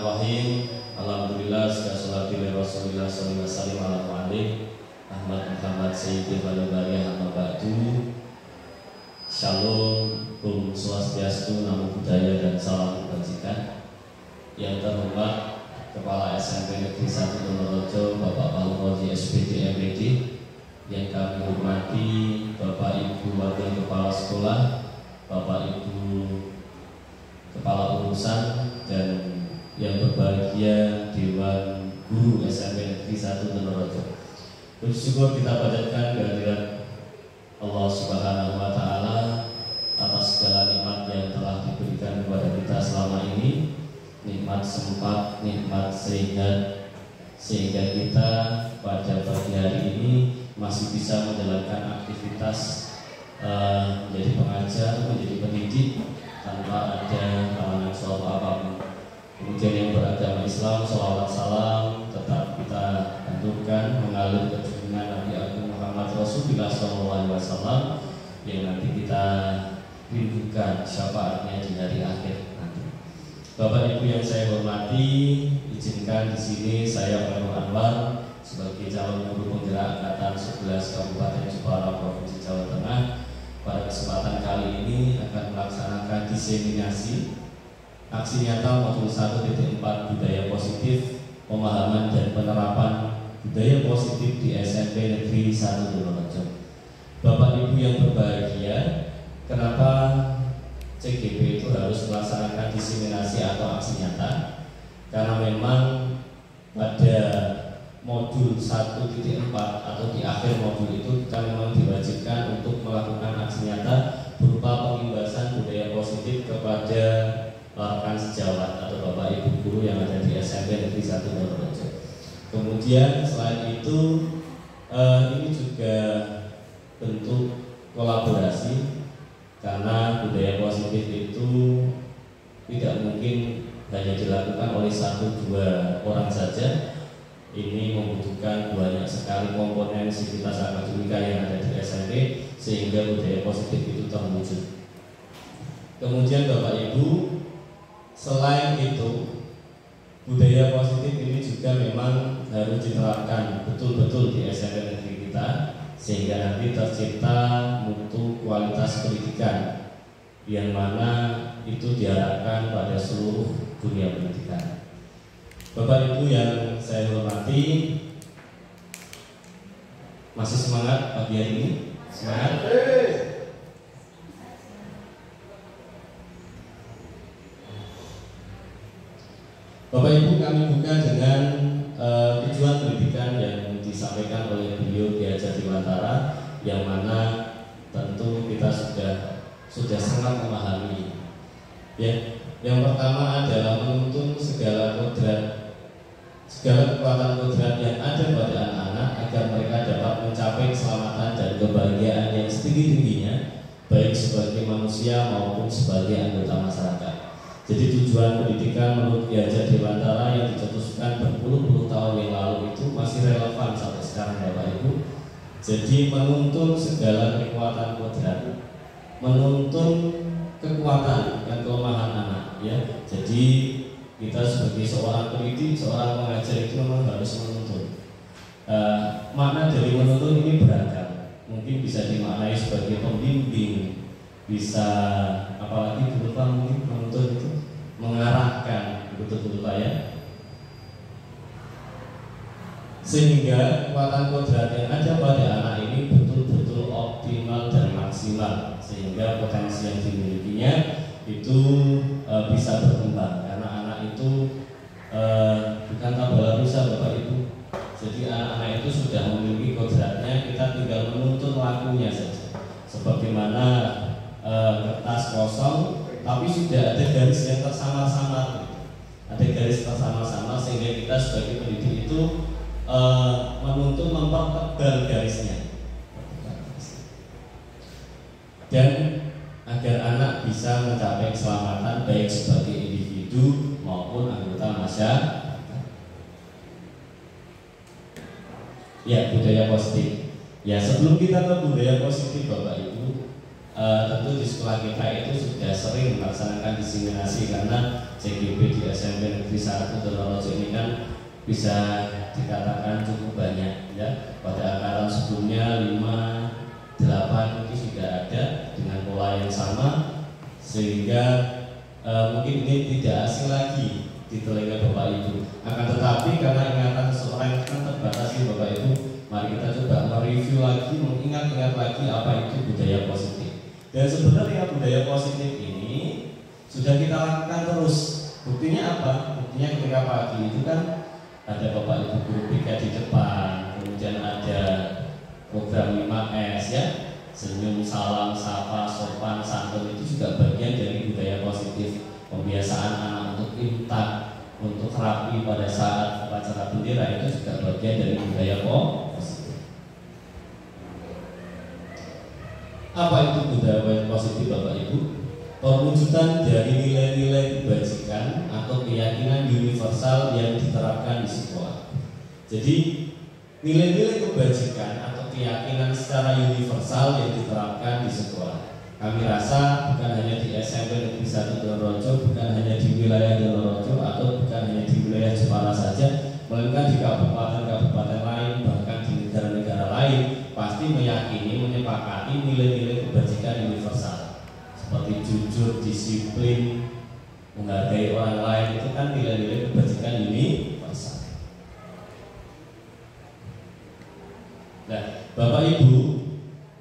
Bismillahirrahmanirrahim. Alhamdulillah, segala salatu li Rasulillah sallallahu alaihi wasallam. Ahmad Muhammad Sayyidi Walbariyah amma ba'du. Shalom, Om Swastiastu, Namo Buddhaya dan salam kebajikan. Yang terhormat Kepala SMP Negeri 1 Donorejo, Bapak Palmoji SPD MPD. Yang kami hormati Bapak Ibu Wakil Kepala Sekolah, Bapak Ibu Kepala Urusan, dan yang berbahagia Dewan Guru SMP Negeri 1 Donorejo. Bersyukur kita panjatkan kehadiran Allah Subhanahu wa Ta'ala atas segala nikmat yang telah diberikan kepada kita selama ini, nikmat sempat, nikmat sehat, sehingga kita pada pagi hari ini masih bisa menjalankan aktivitas menjadi pengajar, menjadi pendidik tanpa ada halangan suatu apapun. Kemudian yang beragama Islam, sholawat salam tetap kita tentukan mengalir ke junjungan Nabi Agung Muhammad Rasulullah SAW yang nanti kita rindukan syafaatnya di hari akhir nanti. Bapak Ibu yang saya hormati, izinkan di sini saya Khairul Anwar sebagai calon guru penggerak angkatan 11 Kabupaten Jepara Provinsi Jawa Tengah pada kesempatan kali ini akan melaksanakan diseminasi aksi nyata modul 1.4 budaya positif, pemahaman dan penerapan budaya positif di SMP Negeri 1 Donorejo. Bapak Ibu yang berbahagia, kenapa CGP itu harus melaksanakan diseminasi atau aksi nyata? Karena memang pada modul 1.4 atau di akhir modul itu kita memang diwajibkan untuk melakukan aksi nyata berupa pengimbasan budaya positif kepada rekan sejawat atau Bapak Ibu guru yang ada di SMP Negeri 1 Donorejo. Kemudian selain itu ini juga bentuk kolaborasi, karena budaya positif itu tidak mungkin hanya dilakukan oleh 1-2 orang saja. Ini membutuhkan banyak sekali komponen sivitas akademika yang ada di SMP sehingga budaya positif itu terwujud. Kemudian Bapak Ibu, selain itu budaya positif ini juga memang harus diterapkan betul-betul di SMP negeri kita sehingga nanti tercipta mutu kualitas pendidikan yang mana itu diharapkan pada seluruh dunia pendidikan. Bapak Ibu yang saya hormati, masih semangat pagi hari ini? Semangat? Bapak Ibu, kami buka dengan tujuan pendidikan yang disampaikan oleh beliau Kiai Haji Dewantara, yang mana tentu kita sudah sangat memahami. Ya, yang pertama adalah menuntun segala kekuatan kodrat yang ada pada anak-anak agar mereka dapat mencapai keselamatan dan kebahagiaan yang setinggi-tingginya, baik sebagai manusia maupun sebagai anggota masyarakat. Jadi tujuan pendidikan menurut Kiai Haji Dewantara yang dicetuskan berpuluh-puluh tahun yang lalu itu masih relevan sampai sekarang Bapak Ibu. Jadi menuntun segala kekuatan kodrat, menuntun kekuatan dan kelemahan anak, ya. Jadi kita sebagai seorang pendidik, seorang pengajar itu memang harus menuntun. Makna dari menuntun ini beragam. Mungkin bisa dimaknai sebagai pembimbing, bisa apalagi berupa mungkin menuntun itu mengarahkan, betul-betul ya, sehingga kekuatan kodrat yang ada pada anak ini betul-betul optimal dan maksimal, sehingga potensi yang dimilikinya itu bisa berkembang, karena anak itu bukan tabula rasa Bapak Ibu. Jadi anak-anak itu sudah memiliki kodratnya, kita tinggal menuntun lakunya saja. Sebagaimana kertas kosong tapi sudah ada garis yang tersama-sama, ada garis tersama-sama sehingga kita sebagai pendidik itu menuntun mempertebal garisnya dan agar anak bisa mencapai keselamatan baik sebagai individu maupun anggota masyarakat. Ya, budaya positif. Ya, sebelum kita ke budaya positif Bapak Ibu, tentu di sekolah kita itu sudah sering melaksanakan diseminasi karena CGP di SMP Negeri 1 Donorrejo ini kan bisa dikatakan cukup banyak ya. Pada angkatan sebelumnya 5, 8 itu sudah ada dengan pola yang sama, sehingga mungkin ini tidak asing lagi di telinga Bapak Ibu. Akan tetapi karena ingatan seseorang kan terbatas Bapak Ibu, mari kita coba mereview lagi, mengingat-ingat lagi apa itu budaya positif. Dan sebenarnya budaya positif ini sudah kita lakukan terus. Buktinya apa? Buktinya ketika pagi itu kan ada Bapak Ibu guru BK di depan, kemudian ada program 5S ya, senyum, salam, sapa, sopan, santun, itu juga bagian dari budaya positif. Pembiasaan anak untuk imtak, untuk rapi pada saat upacara bendera itu juga bagian dari budaya positif. Apa itu budaya positif Bapak Ibu? Perwujudan dari nilai-nilai kebajikan atau keyakinan universal yang diterapkan di sekolah. Jadi nilai-nilai kebajikan atau keyakinan secara universal yang diterapkan di sekolah. Kami rasa bukan hanya di SMP Negeri 1 Donorrejo, bukan hanya di wilayah Donorrejo atau bukan hanya di wilayah Jepara saja, melainkan di kabupaten-kabupaten lain, bahkan di negara-negara lain pasti meyakini, menyepakati nilai-nilai kebajikan universal. Seperti jujur, disiplin, menghargai orang lain, itu kan nilai-nilai kebajikan universal. Nah, Bapak Ibu,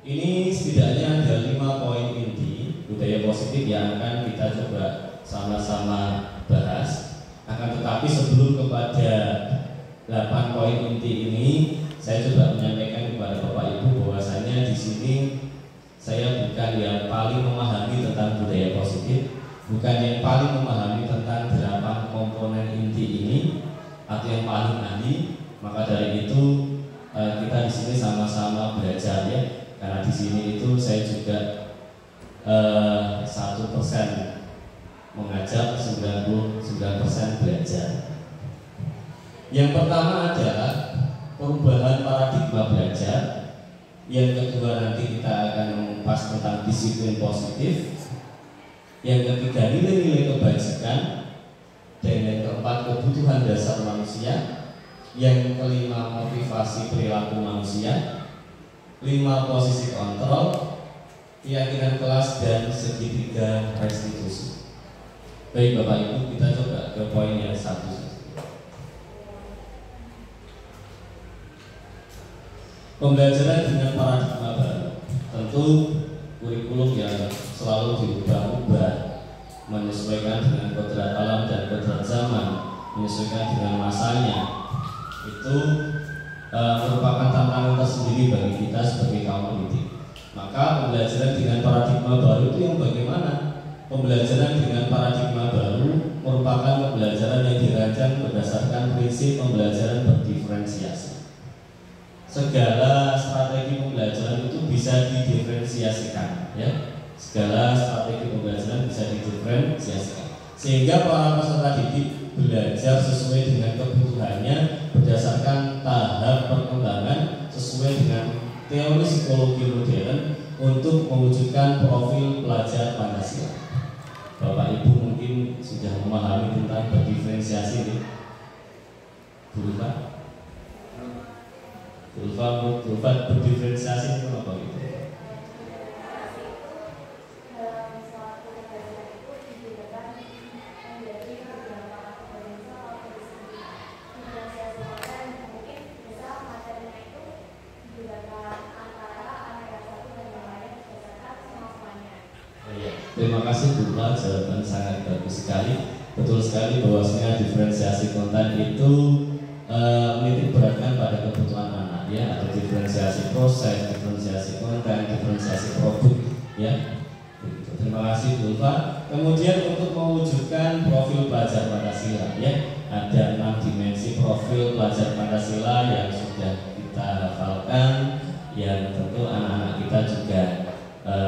ini setidaknya ada 5 poin inti budaya positif yang akan kita coba sama-sama bahas. Akan tetapi sebelum kepada 8 poin inti ini, saya coba menyampaikan kepada Bapak Ibu bahwasanya di sini saya bukan yang paling memahami tentang budaya positif, bukan yang paling memahami tentang 8 komponen inti ini atau yang paling ahli. Maka dari itu kita di sini sama-sama belajar ya, karena di sini itu saya juga 1% mengajar, 99% belajar. Yang pertama adalah perubahan paradigma belajar. Yang kedua nanti kita akan mengupas tentang disiplin positif. Yang ketiga nilai-nilai kebajikan. Dan yang keempat kebutuhan dasar manusia. Yang kelima motivasi perilaku manusia. 5 posisi kontrol, keyakinan kelas, dan segitiga restitusi. Baik Bapak Ibu, kita coba ke poin yang 1. Pembelajaran dengan paradigma baru. Tentu kurikulum yang selalu diubah-ubah, menyesuaikan dengan kodrat alam dan kodrat zaman, menyesuaikan dengan masanya, itu merupakan tantangan tersendiri bagi kita sebagai kaum pendidik. Maka pembelajaran dengan paradigma baru itu yang bagaimana? Pembelajaran dengan paradigma baru merupakan pembelajaran yang dirancang berdasarkan prinsip pembelajaran berdiferensiasi. Segala strategi pembelajaran itu bisa didiferensiasikan, ya. Segala strategi pembelajaran bisa didiferensiasikan, sehingga para peserta didik belajar sesuai dengan kebutuhannya berdasarkan tahap perkembangan sesuai dengan teori psikologi modern untuk mewujudkan profil pelajar Pancasila. Bapak Ibu mungkin sudah memahami tentang berdiferensiasi ini, Bu Pak. Ulfa berdiferensiasi itu apa gitu? Terima kasih Bu Ulfa, jawaban sangat bagus sekali. Betul sekali bahwasanya diferensiasi konten itu menitik beratkan pada kebutuhan anak, ya, atau diferensiasi proses, diferensiasi konten, diferensiasi produk, ya. Terima kasih Bu Ulfa. Kemudian untuk mewujudkan profil pelajar Pancasila, ya, ada 6 dimensi profil pelajar Pancasila yang sudah kita hafalkan, yang tentu anak-anak kita juga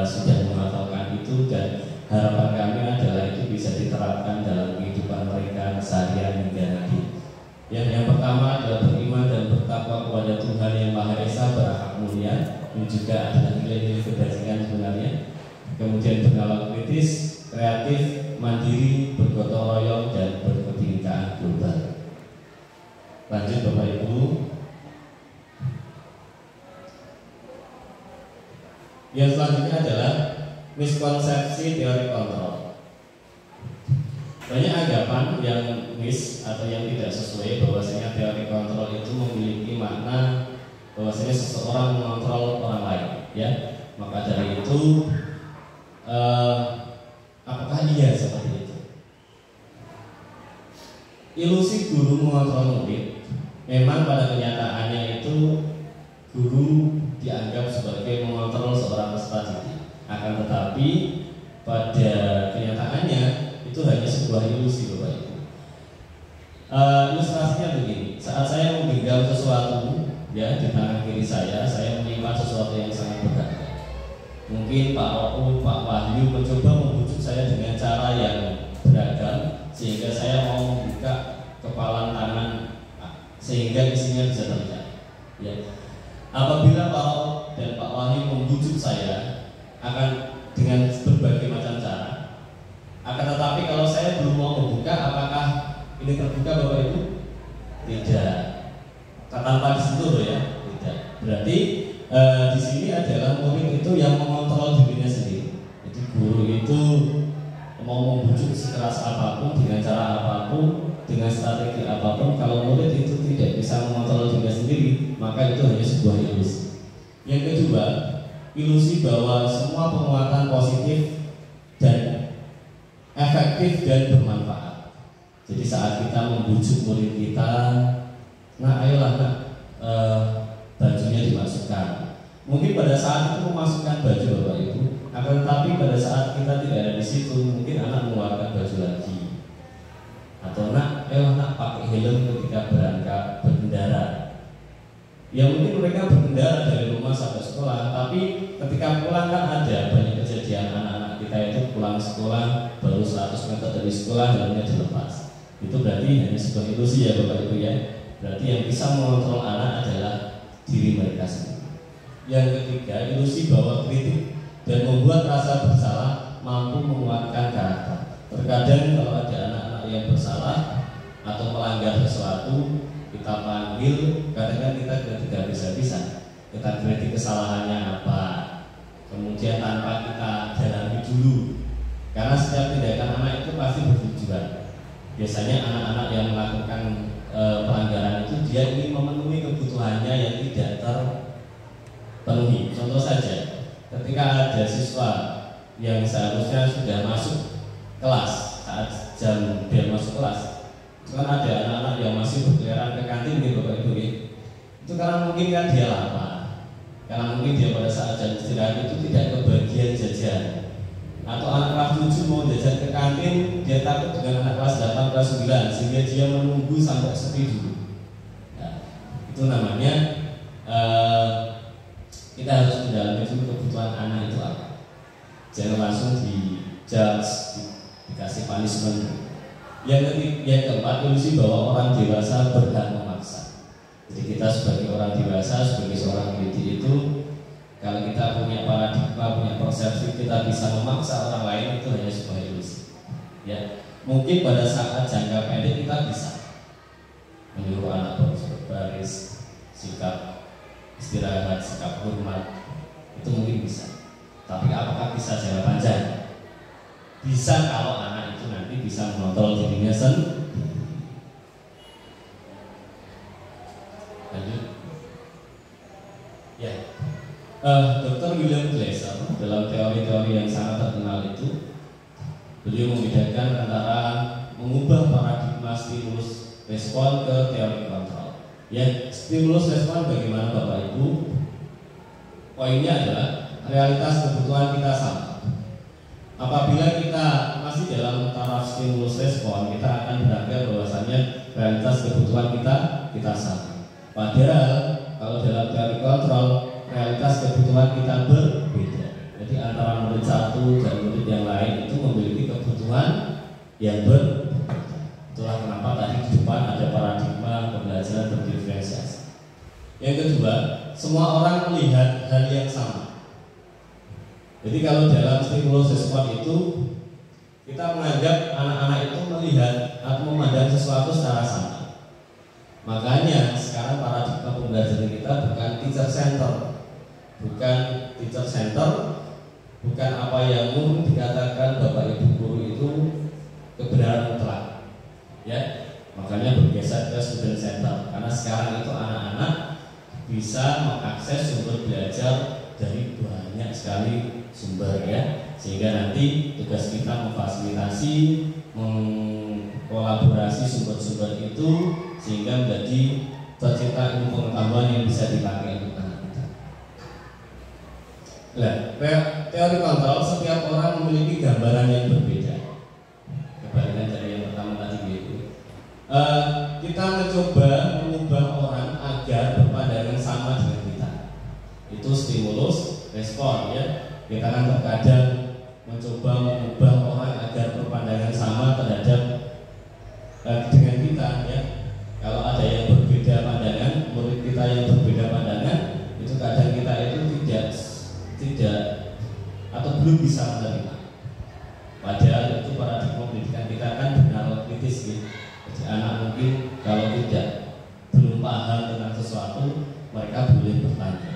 sudah menghafalkan itu, dan harapan kami adalah itu bisa diterapkan dalam kehidupan mereka sehari-hari hingga nanti. Yang pertama adalah beriman dan bertakwa kepada Tuhan Yang Maha Esa, berakhlak mulia, ini juga adalah nilai-nilai kebajikan sebenarnya. Kemudian bernalar kritis, kreatif, mandiri, bergotong royong, Lanjut Bapak Ibu. Yang selanjutnya adalah miskonsepsi teori kontrol. Banyak anggapan yang atau yang tidak sesuai bahwasanya teori kontrol itu memiliki makna bahwasanya seseorang mengontrol orang lain, ya. Maka dari itu, apakah iya seperti itu? Ilusi guru mengontrol murid. Memang pada kenyataannya itu guru dianggap sebagai mengontrol seorang peserta didik. Akan tetapi pada kenyataannya itu hanya sebuah ilusi, Bapak Ibu. Ilustrasinya begini: saat saya menggenggam sesuatu, ya, di tangan kiri saya menyimpan sesuatu yang sangat berharga. Mungkin Pak Oku, Pak Wahyu mencoba membujuk saya dengan cara yang beragam sehingga saya mau membuka kepalan tangan sehingga isinya bisa terlihat. Ya. Apabila Pak Oku dan Pak Wahyu membujuk saya akan dengan berbagai macam cara, akan tetapi kalau saya belum mau membuka, apakah ini terbuka, Bapak Ibu? Tidak. Tanpa disentuh, ya, tidak. Berarti di sini adalah murid itu yang mengontrol dirinya sendiri. Jadi guru itu mau membujuk sekeras apapun, dengan cara apapun, dengan strategi apapun, kalau murid itu tidak bisa mengontrol dirinya sendiri, maka itu hanya sebuah ilusi. Yang kedua, ilusi bahwa semua penguatan positif dan efektif dan bermanfaat. Jadi saat kita membujuk murid kita, nah ayolah nak, bajunya dimasukkan. Mungkin pada saat itu memasukkan baju, Bapak Ibu, akan tetapi pada saat kita tidak ada di situ, mungkin anak mengeluarkan baju lagi. Atau nak, ayolah nak pakai helm ketika berangkat berkendara. Ya mungkin mereka berkendara dari rumah sampai sekolah, tapi ketika pulang kan ada banyak kejadian anak-anak kita itu pulang sekolah baru 100 meter dari sekolah helmnya dilepas. Itu berarti hanya sebuah ilusi, ya Bapak Ibu, ya. Berarti yang bisa mengontrol anak adalah diri mereka sendiri. Yang ketiga, ilusi bahwa kritik dan membuat rasa bersalah mampu menguatkan karakter. Terkadang kalau ada anak-anak yang bersalah atau melanggar sesuatu, kita panggil, kadang-kadang kita tidak bisa-bisa. Kita kritik kesalahannya apa, kemudian tanpa kita dalami dulu. Karena setiap tindakan anak itu pasti bertujuan. Biasanya anak-anak yang melakukan pelanggaran itu dia ingin memenuhi kebutuhannya yang tidak terpenuhi. Contoh saja, ketika ada siswa yang seharusnya sudah masuk kelas, saat jam dia masuk kelas, kan ada anak-anak yang masih berkeliaran ke kantin gitu, Bapak Ibu. Itu karena mungkin kan dia lapar, karena mungkin dia pada saat jam istirahat itu tidak kebagian jajan. Atau anak kelas 7 mau jajan ke kantin, dia takut dengan anak kelas 8, kelas 9, sehingga dia menunggu sampai sepi dulu. Nah, itu namanya kita harus mendalami dulu kebutuhan anak itu apa. Jangan langsung dikasih punishment. Yang keempat, ilusi bahwa orang dewasa berhak memaksa. Jadi kita sebagai orang dewasa, sebagai seorang pendidik itu, kalau kita punya paradigma, punya persepsi kita bisa memaksa orang lain, itu hanya sebuah ilusi. Ya, mungkin pada saat jangka pendek kita bisa menyuruh anak berbaris, sikap istirahat, sikap hormat, itu mungkin bisa. Tapi apakah bisa jangka panjang? Bisa kalau anak itu nanti bisa mengontrol dirinya sendiri. Lanjut. Ya. Dr. William Glasser dalam teori-teori yang sangat terkenal itu, beliau membedakan antara mengubah paradigma stimulus respon ke teori kontrol. Ya, stimulus respon bagaimana Bapak Ibu? Poinnya adalah realitas kebutuhan kita sama. Apabila kita masih dalam taraf stimulus respon, kita akan beranggapan bahwasannya realitas kebutuhan kita sama. Padahal kalau dalam teori kontrol, realitas kebutuhan kita berbeda. Jadi antara murid satu dan murid yang lain itu memiliki kebutuhan yang berbeda. Itulah kenapa tadi di depan ada paradigma pembelajaran berdiferensiasi. Yang kedua, semua orang melihat hal yang sama. Jadi kalau dalam stimulus respon itu kita menganggap anak-anak itu melihat atau memandang sesuatu secara sama. Makanya teacher center, bukan teacher center, bukan apa yang mungkin dikatakan Bapak Ibu guru itu kebenaran mutlak, ya. Makanya bergeser ke student center, karena sekarang itu anak-anak bisa mengakses sumber belajar dari banyak sekali sumber, ya. Sehingga nanti tugas kita memfasilitasi, mengkolaborasi sumber-sumber itu sehingga menjadi tercipta ilmu pengetahuan yang bisa dipakai untuk anak kita. Nah, teori kontrol, setiap orang memiliki gambaran yang berbeda. Kebalikan dari yang pertama tadi gitu. Kita mencoba mengubah orang agar berpandangan sama dengan kita. Itu stimulus, respon, ya. Kita kan terkadang mencoba mengubah orang agar berpandangan sama terhadap dengan kita, ya. Kalau ada yang berbeda pandangan, murid kita yang berbeda pandangan, itu kadang kita itu tidak atau belum bisa menerima. Padahal itu paradigma pendidikan kita kan benar kritis, gitu. Jadi anak mungkin kalau belum paham tentang sesuatu, mereka boleh bertanya.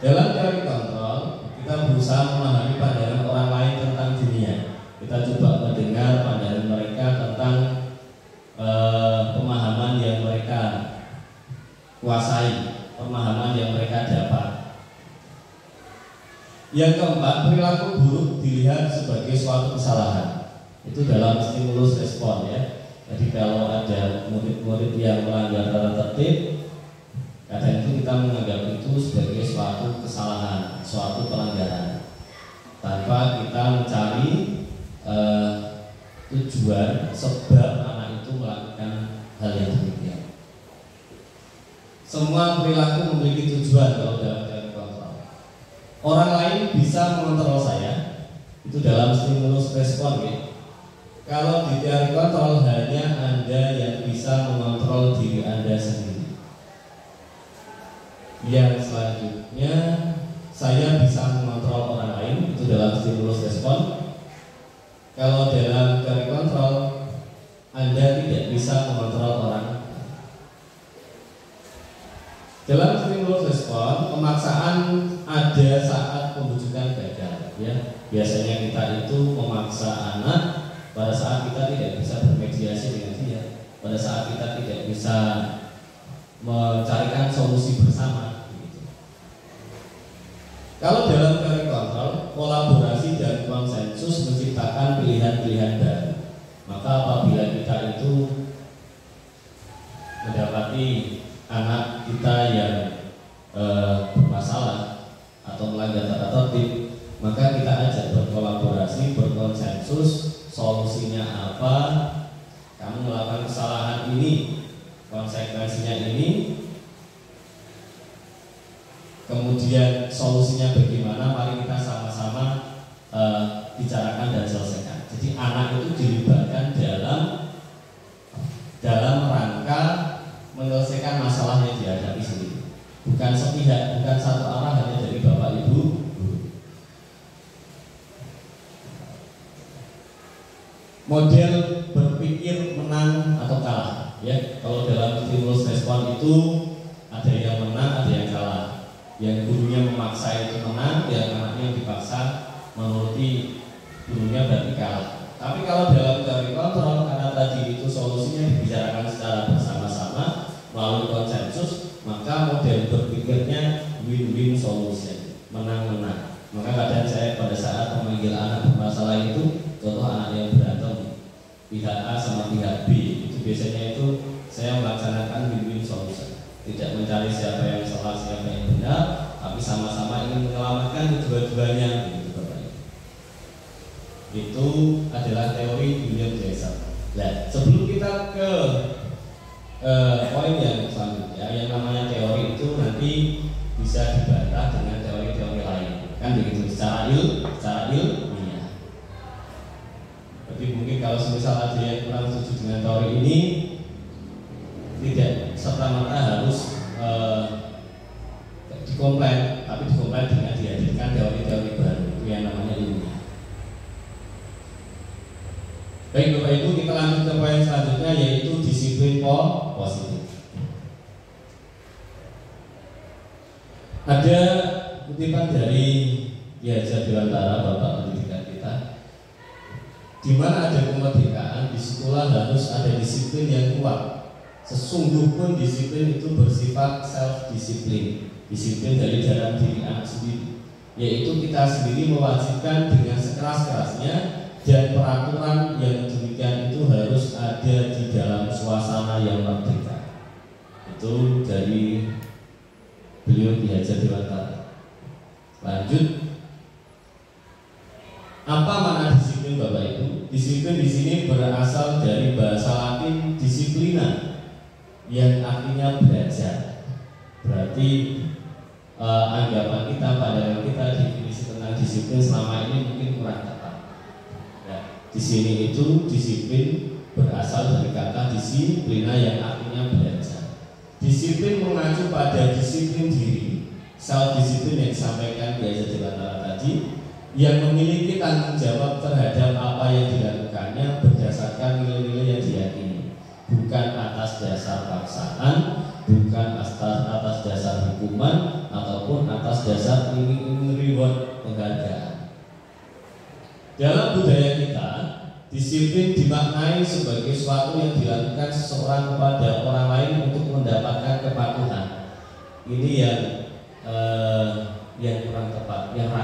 Dalam teori kontrol, kita berusaha memahami pandangan orang lain tentang dunia. Kita coba mendengar pandangan mereka tentang pemahaman yang mereka kuasai, pemahaman yang mereka dapat. Yang keempat, perilaku buruk dilihat sebagai suatu kesalahan. Itu dalam stimulus respon, ya. Jadi kalau ada murid-murid yang melanggar tata tertib, kadang itu kita menganggap itu sebagai suatu kesalahan, suatu pelanggaran, tanpa kita mencari tujuan sebab anak itu melakukan hal yang demikian. Semua perilaku memiliki tujuan kalau dalam teori kontrol. Orang lain bisa mengontrol saya, itu dalam stimulus respon, ya. Kalau di teori kontrol hanya Anda yang bisa mengontrol diri Anda sendiri. Yang selanjutnya, saya bisa mengontrol orang lain, itu dalam stimulus respon. Kalau dalam teori kontrol, Anda tidak bisa mengontrol orang. Dalam stimulus respon, pemaksaan ada saat pembujukan gagal, ya. Biasanya kita itu memaksa anak pada saat kita tidak bisa bermediasi dengan dia, pada saat kita tidak bisa mencarikan solusi bersama, gitu. Kalau dalam teori kontrol, kolaborasi dan konsensus menciptakan pilihan-pilihan baru. Maka apabila kita itu mendapati anak kita yang bermasalah atau melanggar tata tertib, maka kita ajak berkolaborasi, berkonsensus. Solusinya apa? Kamu melakukan kesalahan ini, konsekuensinya ini. Kemudian solusinya bagaimana? Mari kita sama-sama bicarakan dan selesaikan. Jadi anak itu dilibatkan dalam rangka menyelesaikan masalah yang dihadapi sendiri. Bukan sepihak, bukan satu arah hanya dari Bapak Ibu. Model berpikir menang atau kalah, ya. Kalau dalam stimulus respon itu ada yang menang, ada yang kalah. Yang gurunya memaksa itu menang, yang anaknya dipaksa menuruti gurunya berarti kalah. Tapi kalau dalam teori kontrol, karena tadi itu solusinya dibicarakan secara bersama-sama melalui konsensus, maka model berpikirnya win-win solution, menang-menang. Maka kadang saya pada saat memanggil anak bermasalah itu, contoh anak yang berantem, pihak A sama pihak B, itu biasanya itu saya melaksanakan win-win solution, tidak mencari siapa yang salah, siapa yang benar, tapi sama-sama ingin menyelamatkan kedua-duanya, gitu Bapak Ibu. Itu adalah teori William Jackson. Nah, sebelum kita ke poin yang selanjutnya, yang namanya teori itu nanti bisa dibantah dengan teori-teori lain, kan begitu, secara ilmiah. Jadi mungkin kalau semisal ada yang kurang setuju dengan teori ini, tidak serta-merta harus dikomplain, tapi dikomplain dengan dihadirkan teori-teori baru, itu yang namanya ilmiah. Baik Bapak Ibu, kita lanjut ke poin selanjutnya, yaitu disiplin positif. Ada kutipan dari Ki Hajar Dewantara, Bapak Pendidikan kita, di mana ada kemerdekaan, disitulah harus ada disiplin yang kuat. Sesungguh pun disiplin itu bersifat self-disiplin, disiplin dari dalam diri anak sendiri, yaitu kita sendiri mewajibkan dengan sekeras-kerasnya, dan peraturan yang demikian itu harus ada di dalam suasana yang merdeka. Itu dari beliau Ki Hajar Dewantara. Lanjut, apa makna disiplin, Bapak Ibu? Disiplin di sini berasal dari bahasa Latin disiplina, yang artinya belajar. Berarti anggapan kita, pandangan kita, definisi tentang disiplin selama ini mungkin kurang tepat. Ya, di sini itu disiplin berasal dari kata disiplina yang artinya belajar. Disiplin mengacu pada disiplin diri, self disiplin yang disampaikan Ki Hajar Dewantara tadi, yang memiliki tanggung jawab terhadap apa yang dilakukannya berdasarkan nilai-nilai yang diyakini, bukan atas dasar paksaan, bukan atas dasar hukuman, ataupun atas dasar iming-iming reward penghargaan. Dalam budaya kita, disiplin dimaknai sebagai sesuatu yang dilakukan seseorang kepada orang lain untuk mendapatkan kepatuhan. Ini yang kurang tepat, yang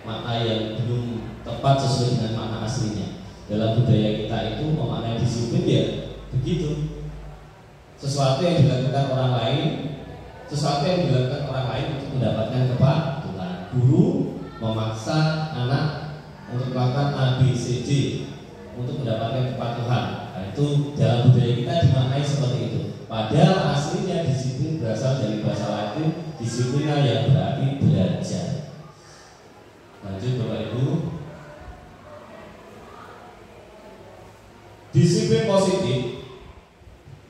makna yang belum tepat sesuai dengan makna aslinya. Dalam budaya kita itu memaknai disiplin ya begitu, sesuatu yang dilakukan orang lain untuk mendapatkan kepatuhan. Guru memaksa anak untuk melakukan A, B, C, D untuk mendapatkan kepatuhan. Nah, itu dalam budaya kita dimaknai seperti itu. Padahal aslinya disiplin berasal dari bahasa Latin disiplina, yang berarti belajar. Lanjut, Bapak Ibu. Disiplin positif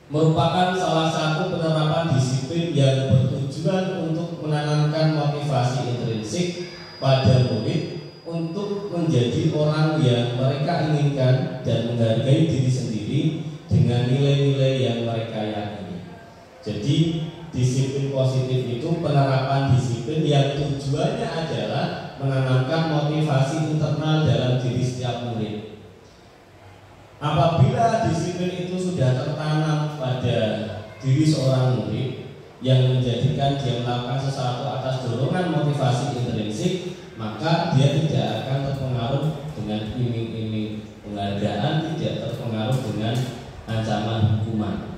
merupakan salah satu penerapan disiplin yang bertujuan untuk menanamkan motivasi intrinsik pada murid untuk menjadi orang yang mereka inginkan dan menghargai diri sendiri dengan nilai-nilai yang mereka yakini. Jadi disiplin positif itu penerapan disiplin yang tujuannya adalah menanamkan motivasi internal dalam diri setiap murid. Apabila disiplin itu sudah tertanam pada diri seorang murid yang menjadikan dia melakukan sesuatu atas dorongan motivasi intrinsik, maka dia tidak akan terpengaruh dengan iming-iming penghargaan, tidak terpengaruh dengan ancaman hukuman.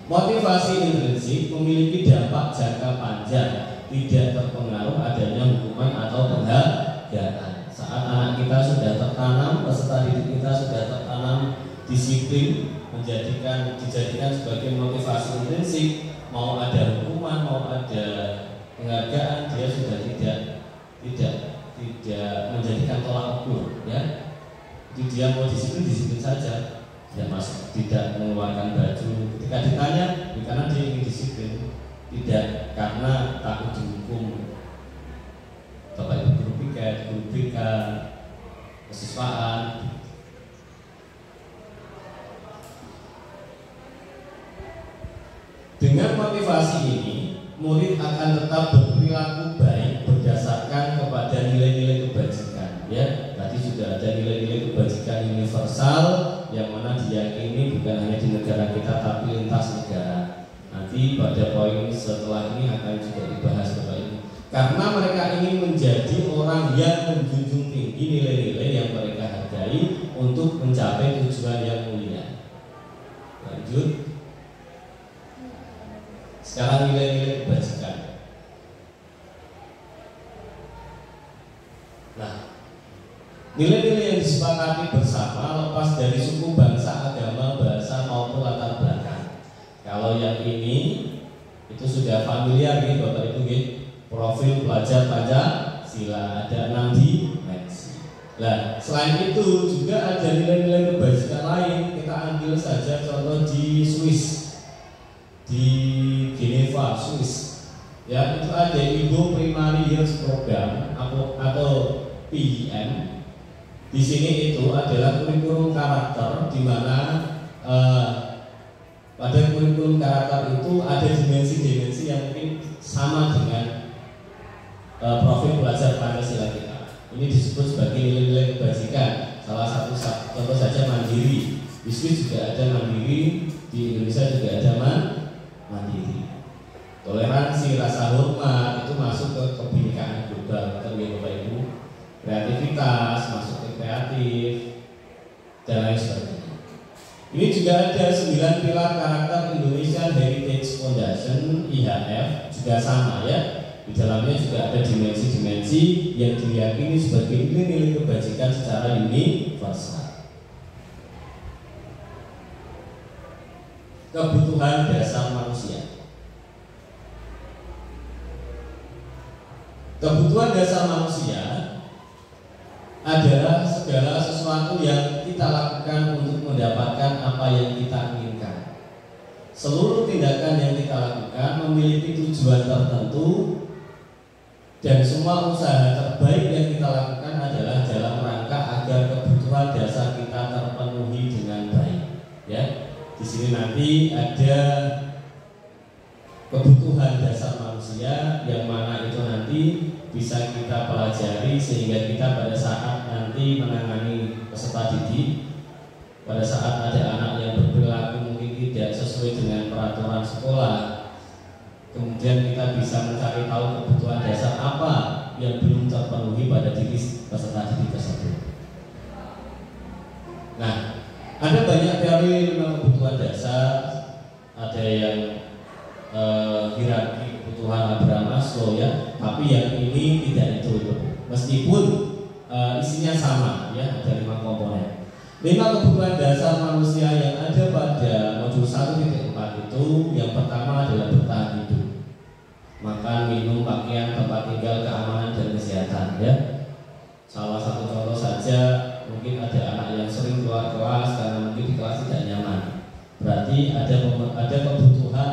Motivasi intrinsik memiliki dampak jangka panjang, tidak terpengaruh adanya hukuman atau penghargaan. Saat anak kita sudah tertanam, peserta didik kita sudah tertanam disiplin, dijadikan sebagai motivasi intrinsik, mau ada hukuman, mau ada penghargaan, dia sudah tidak menjadikan tolak ukur, ya. Jadi dia mau disiplin saja, tidak mengeluarkan baju ketika ditanya, karena dia ingin disiplin, tidak karena takut dihukum. Bapak Ibu guru piket, guru BK, kesiswaan. Dengan motivasi ini, murid akan tetap berperilaku baik berdasarkan kepada nilai-nilai kebajikan. Ya, tadi sudah ada nilai-nilai kebajikan universal yang mana diyakini bukan hanya di negara kita tapi lintas negara. Nanti pada poin setelah ini akan juga dibahas, Bapak Ibu. Karena mereka ingin menjadi orang yang menjunjung tinggi nilai-nilai yang mereka hargai untuk mencapai tujuan yang mulia. Lanjut. Sekarang nilai-nilai kebajikan. Nah, nilai-nilai yang disepakati bersama lepas dari suku, bangsa, agama, bahasa maupun latar belakang. Kalau yang ini itu sudah familiar nih Bapak Ibu, profil pelajar Pancasila, ada 6 dimensi. Nah, selain itu juga ada nilai-nilai kebajikan lain. Kita ambil saja contoh di Swiss, di Geneva, Swiss. Ya, itu ada Indo Primary Years Program atau PIM. Di sini itu adalah kurikulum karakter di mana Pada kurikulum karakter itu ada dimensi-dimensi yang mungkin sama dengan profil pelajar Pancasila kita. Ini disebut sebagai nilai-nilai kebajikan. Salah satu contoh saja mandiri. Di Swiss juga ada mandiri, di Indonesia juga ada mandiri. Toleransi, rasa hormat itu masuk ke kebinekaan global, kan ya Bapak Ibu. Kreativitas masuk ke kreatif dan lain sebagainya. Ini juga ada 9 pilar karakter Indonesian Heritage Foundation (IHF), juga sama ya. Di dalamnya juga ada dimensi-dimensi yang diyakini sebagai nilai-nilai kebajikan secara universal. Kebutuhan dasar manusia. Kebutuhan dasar manusia adalah segala sesuatu yang kita lakukan untuk mendapatkan apa yang kita inginkan. Seluruh tindakan yang kita lakukan memiliki tujuan tertentu, dan semua usaha terbaik yang kita lakukan adalah dalam rangka agar kebutuhan dasar kita terpenuhi dengan baik. Ya, di sini nanti ada kebutuhan dasar manusia yang mana itu nanti bisa kita pelajari sehingga kita pada saat nanti menangani peserta didik, pada saat ada anak yang berperilaku mungkin tidak sesuai dengan peraturan sekolah, kemudian kita bisa mencari tahu kebutuhan dasar apa yang belum terpenuhi pada diri peserta didik tersebut. Nah, ada banyak teori tentang kebutuhan dasar, ada yang hierarki kebutuhan Abraham Maslow ya, tapi yang ini tidak itu. Meskipun isinya sama ya, ada 5 komponen. 5 kebutuhan dasar manusia yang ada pada modul 1.4 itu, yang pertama adalah bertahan hidup. Makan, minum, pakaian, tempat tinggal, keamanan dan kesehatan ya. Salah satu contoh saja, mungkin ada anak yang sering keluar kelas karena mungkin di kelas tidak nyaman. Berarti ada kebutuhan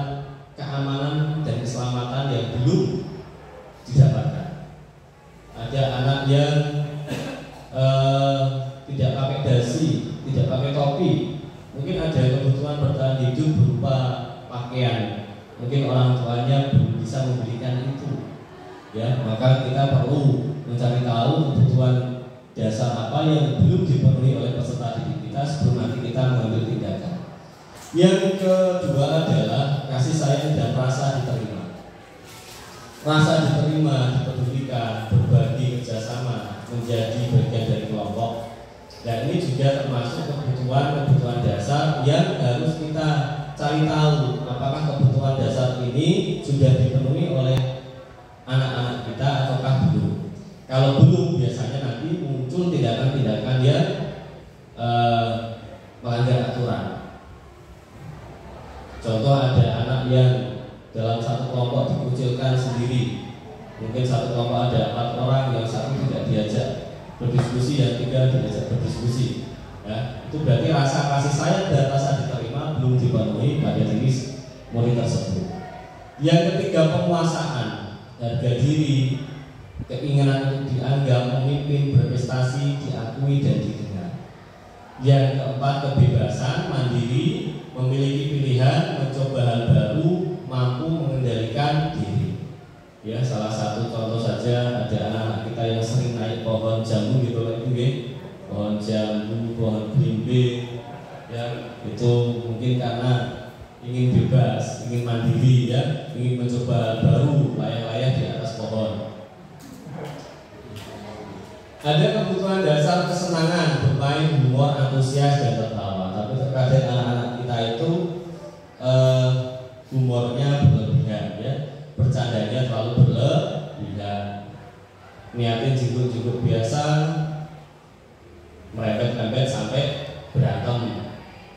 keamanan dan keselamatan yang belum didapatkan. Ada anak yang tidak pakai dasi, tidak pakai topi. Mungkin ada kebutuhan bertahan hidup berupa pakaian. Mungkin orang tuanya belum bisa membelikan itu. Ya, maka kita perlu mencari tahu kebutuhan dasar apa yang belum dipenuhi oleh peserta didik kita sebelum nanti kita mengambil tindakan. Yang kedua adalah kasih sayang dan rasa diterima. Rasa diterima, dipedulikan, berbagi, kerjasama, menjadi bagian dari kelompok. Dan ini juga termasuk kebutuhan dasar yang harus kita cari tahu apakah kebutuhan dasar ini sudah dipenuhi oleh anak-anak kita ataukah belum. Kalau belum, biasanya nanti muncul tindakan-tindakan yang melanggar aturan. Contoh, ada anak yang dalam satu kelompok dikucilkan sendiri. Mungkin satu kelompok ada 4 orang, yang satu tidak diajak berdiskusi, yang 3 diajak berdiskusi. Ya, itu berarti rasa kasih sayang dan rasa diterima belum dipenuhi pada diri murid tersebut. Yang ketiga, penguasaan, harga diri, keinginan untuk dianggap, memimpin, berprestasi, diakui dan didengar. Yang keempat, kebebasan, mandiri, memiliki pilihan, mencoba hal baru, mampu mengendalikan diri. Ya, salah satu contoh saja ada anak-anak kita yang sering naik pohon jambu gitu Ibu ya. Pohon jambu, pohon belimbing. Ya, itu mungkin karena ingin bebas, ingin mandiri ya, ingin mencoba hal baru, layang-layang di atas pohon. Ada kebutuhan dasar kesenangan, bermain, humor, antusias dan tertawa. Tapi terkadang anak-anak kita itu humornya berlebihan ya, bercandanya terlalu berlebihan. Niatin jenguk-jenguk biasa, merepet-rempet sampai berantem.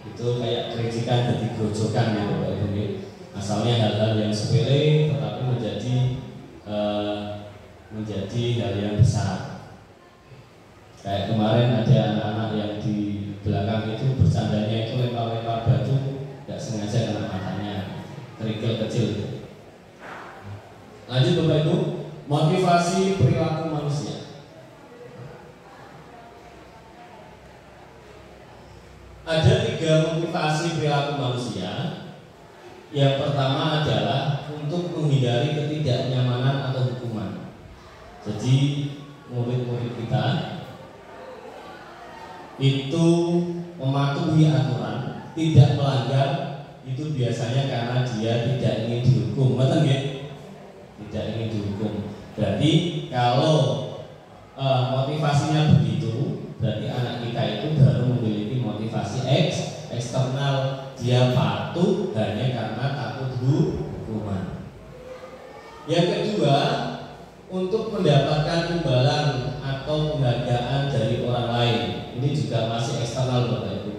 Itu kayak kericikan jadi grojokan gitu Pak Ibu. Asalnya hal-hal yang sepele tetapi menjadi hal yang besar. Kayak kemarin ada anak-anak yang di belakang itu bercandanya itu lempar-lempar batu, tidak sengaja kena matanya, kerikil kecil. Lanjut Bapak Ibu, motivasi perilaku manusia. Ada 3 motivasi perilaku manusia Yang pertama adalah untuk menghindari ketidaknyamanan atau hukuman. Jadi murid-murid kita itu mematuhi aturan, tidak melanggar, itu biasanya karena dia tidak ingin dihukum, betul nggih? Tidak ingin dihukum. Berarti kalau motivasinya begitu, berarti anak kita itu baru memiliki motivasi eksternal, dia patuh hanya karena takut hukuman. Yang kedua, untuk mendapatkan imbalan atau penghargaan dari orang lain, ini juga masih eksternal Bapak Ibu.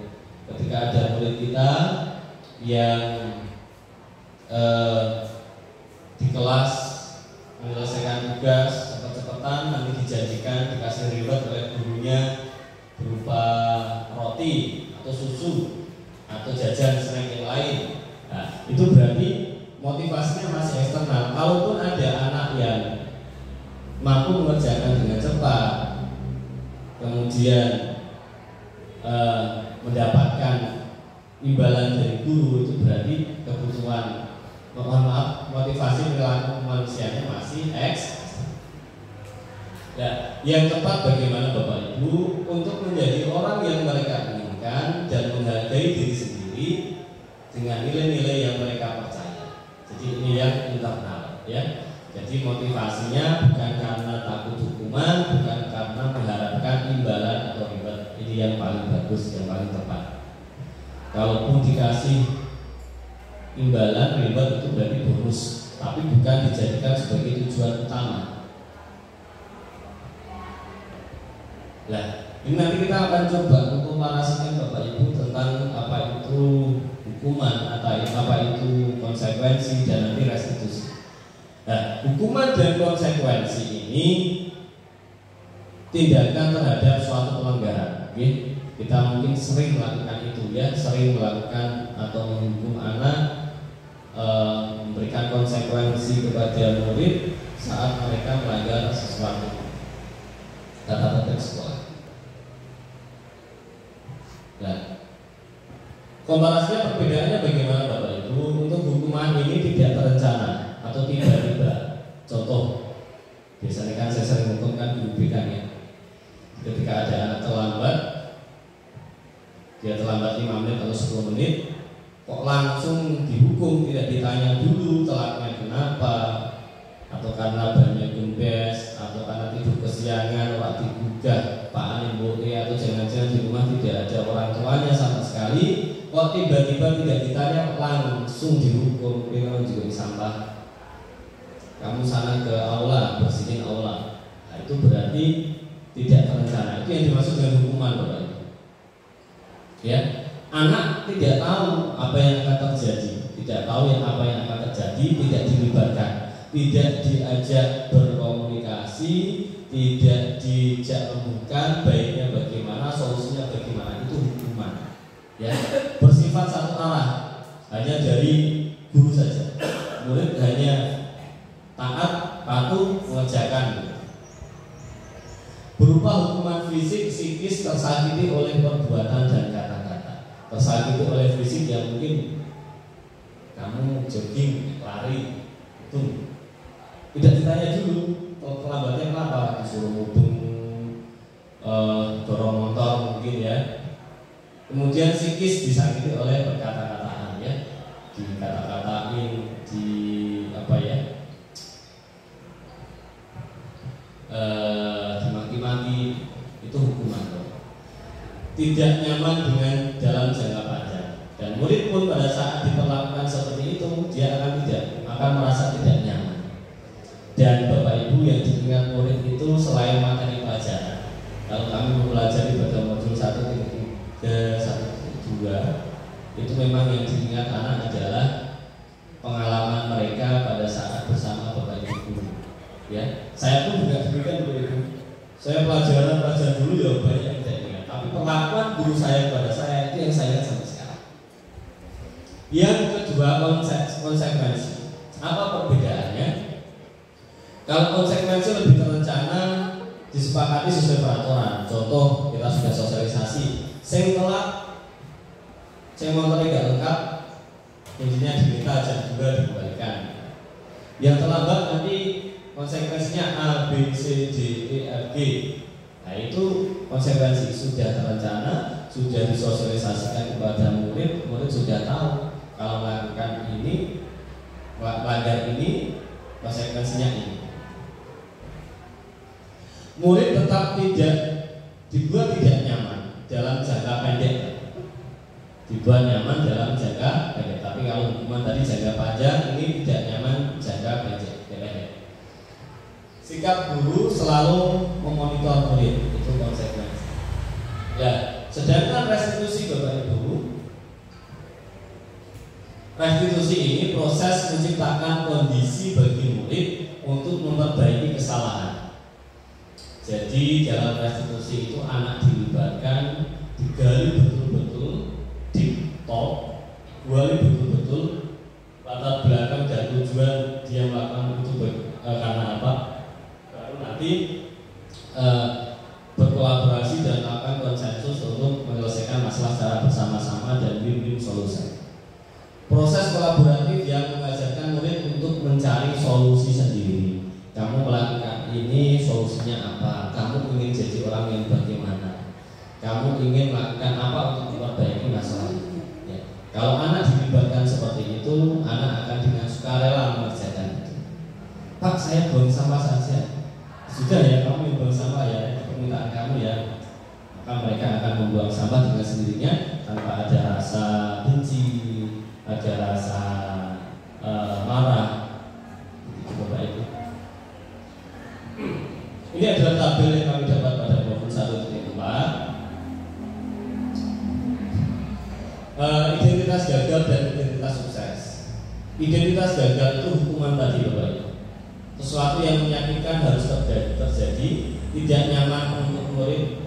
Ketika ada murid kita yang di kelas menyelesaikan tugas cepat-cepatan, nanti dijanjikan dikasih reward oleh gurunya berupa roti atau susu atau jajan snack yang lain. Nah, itu berarti motivasinya masih eksternal. Kalaupun ada anak yang mampu mengerjakan dengan cepat, kemudian mendapatkan imbalan dari guru, itu berarti kebutuhan, mohon maaf, motivasi perilaku manusianya masih Nah, yang tepat bagaimana Bapak Ibu untuk menjadi orang yang mereka inginkan dan menghargai diri sendiri dengan nilai-nilai yang mereka percaya. Jadi ini yang internal, ya. Jadi motivasinya bukan karena takut hukuman, bukan karena mengharapkan imbalan atau reward. Ini yang paling bagus, yang paling tepat. Kalaupun dikasih imbalan, reward itu berarti bonus, tapi bukan dijadikan sebagai tujuan utama. Nah, ini nanti kita akan coba untuk menarasikan Bapak Ibu tentang apa itu hukuman atau apa itu konsekuensi dan nanti restitusi. Nah, hukuman dan konsekuensi ini tindakan terhadap suatu pelanggaran. Okay? Kita mungkin sering melakukan itu, ya, sering melakukan atau menghukum anak, memberikan konsekuensi kepada murid saat mereka melanggar sesuatu tata tertib sekolah. Nah, komparasinya perbedaannya bagaimana Bapak Ibu? Untuk hukuman ini tidak terencana atau tiba-tiba. Contoh, biasanya kan saya sering hukum kan guru BK ya. Ketika ada anak terlambat, dia terlambat 5 menit atau 10 menit, kok langsung dihukum, tidak ditanya dulu telatnya kenapa, atau karena banyak gembes, atau karena tidur kesiangan, waktu digugah Pak Anim Boe, atau jangan-jangan di rumah tidak ada orang tuanya sama sekali, kok tiba-tiba tidak ditanya langsung dihukum. Kamu juga di sampah, kamu sana ke aula, bersihin aula. Nah, itu berarti tidak terencana. Itu yang dimaksud dengan hukuman Bapak Ibu. Ya, anak tidak tahu apa yang akan terjadi, tidak tahu apa yang akan terjadi, tidak dilibatkan, tidak diajak berkomunikasi, tidak dijak rembukan baiknya bagaimana, solusinya bagaimana, itu hukuman. Ya, bersifat satu arah, hanya dari guru saja. Murid hanya taat, patuh, mengerjakan. Berupa hukuman fisik, psikis, tersakiti oleh perbuatan dan kata-kata. Tersakiti oleh fisik yang mungkin kamu jogging, lari, itu tidak ditanya dulu terlambatnya kenapa, disuruh ngubung, dorong motor mungkin ya. Kemudian psikis disakiti oleh perkata-kataan, ya, dikata-katain, di apa ya, dimaki-maki, itu hukuman. Tidak nyaman dengan dalam jangka panjang, dan murid pun pada saat diperlakukan seperti itu dia akan merasa tidak nyaman. Dan Bapak Ibu yang diingat murid itu selain materi pelajaran, kalau kami mempelajari pada modul 1.3, 1.2, itu memang yang diingat anak adalah pengalaman mereka pada saat bersama Bapak Ibu guru. Ya, saya pun juga demikian Bapak Ibu. Saya pelajaran dulu ya banyak yang tidak ingat, tapi perlakuan guru saya kepada saya itu yang saya ingat sampai sekarang. Yang kedua, konsekuensi. Apa perbedaannya? Kalau konsekuensi lebih terencana, disepakati sesuai peraturan. Contoh, kita sudah sosialisasi, saya telat, saya motornya nggak lengkap, intinya diminta jam 2 dikembalikan. Yang terlambat nanti konsekuensinya A, B, C, D, E, F, G. Nah itu konsekuensi sudah terencana, sudah disosialisasikan kepada murid, murid sudah tahu kalau melakukan ini, melanggar ini, konsekuensinya ini. Murid tetap dibuat tidak nyaman dalam jangka pendek, dibuat nyaman dalam jangka pendek. Tapi kalau hukuman tadi jangka panjang, ini tidak nyaman jangka pendek. Sikap guru selalu memonitor murid, itu konsekuensi. Ya, sedangkan restitusi Bapak Ibu, restitusi ini proses menciptakan kondisi bagi murid untuk memperbaiki kesalahan. Jadi dalam restitusi itu anak dilibatkan, digali betul-betul, di-top, digali betul-betul latar belakang dan tujuan dia melakukan itu karena apa. Nanti berkolaborasi dan melakukan konsensus untuk menyelesaikan masalah secara bersama-sama dan win-win solution. Proses kolaboratif yang mengajarkan murid untuk mencari solusi sendiri. Kamu melakukan ini, solusinya apa? Kamu ingin jadi orang yang bagaimana? Kamu ingin melakukan apa untuk memperbaiki masalah ini? Ya. Kalau anak dilibatkan seperti itu, anak akan dengan sukarela mengerjakan itu. Pak, saya buang sampah saja. Sudah ya, kamu yang buang sampah ya, permintaan kamu ya. Maka mereka akan membuang sampah dengan sendirinya tanpa ada rasa benci, ada rasa marah. Itu Bapak Ibu. Ini adalah tabel yang kami dapat pada maupun 1.4. Identitas gagal dan identitas sukses. Identitas gagal itu hukuman tadi Bapak Ibu. Sesuatu yang menyakitkan harus terjadi, tidak nyaman untuk murid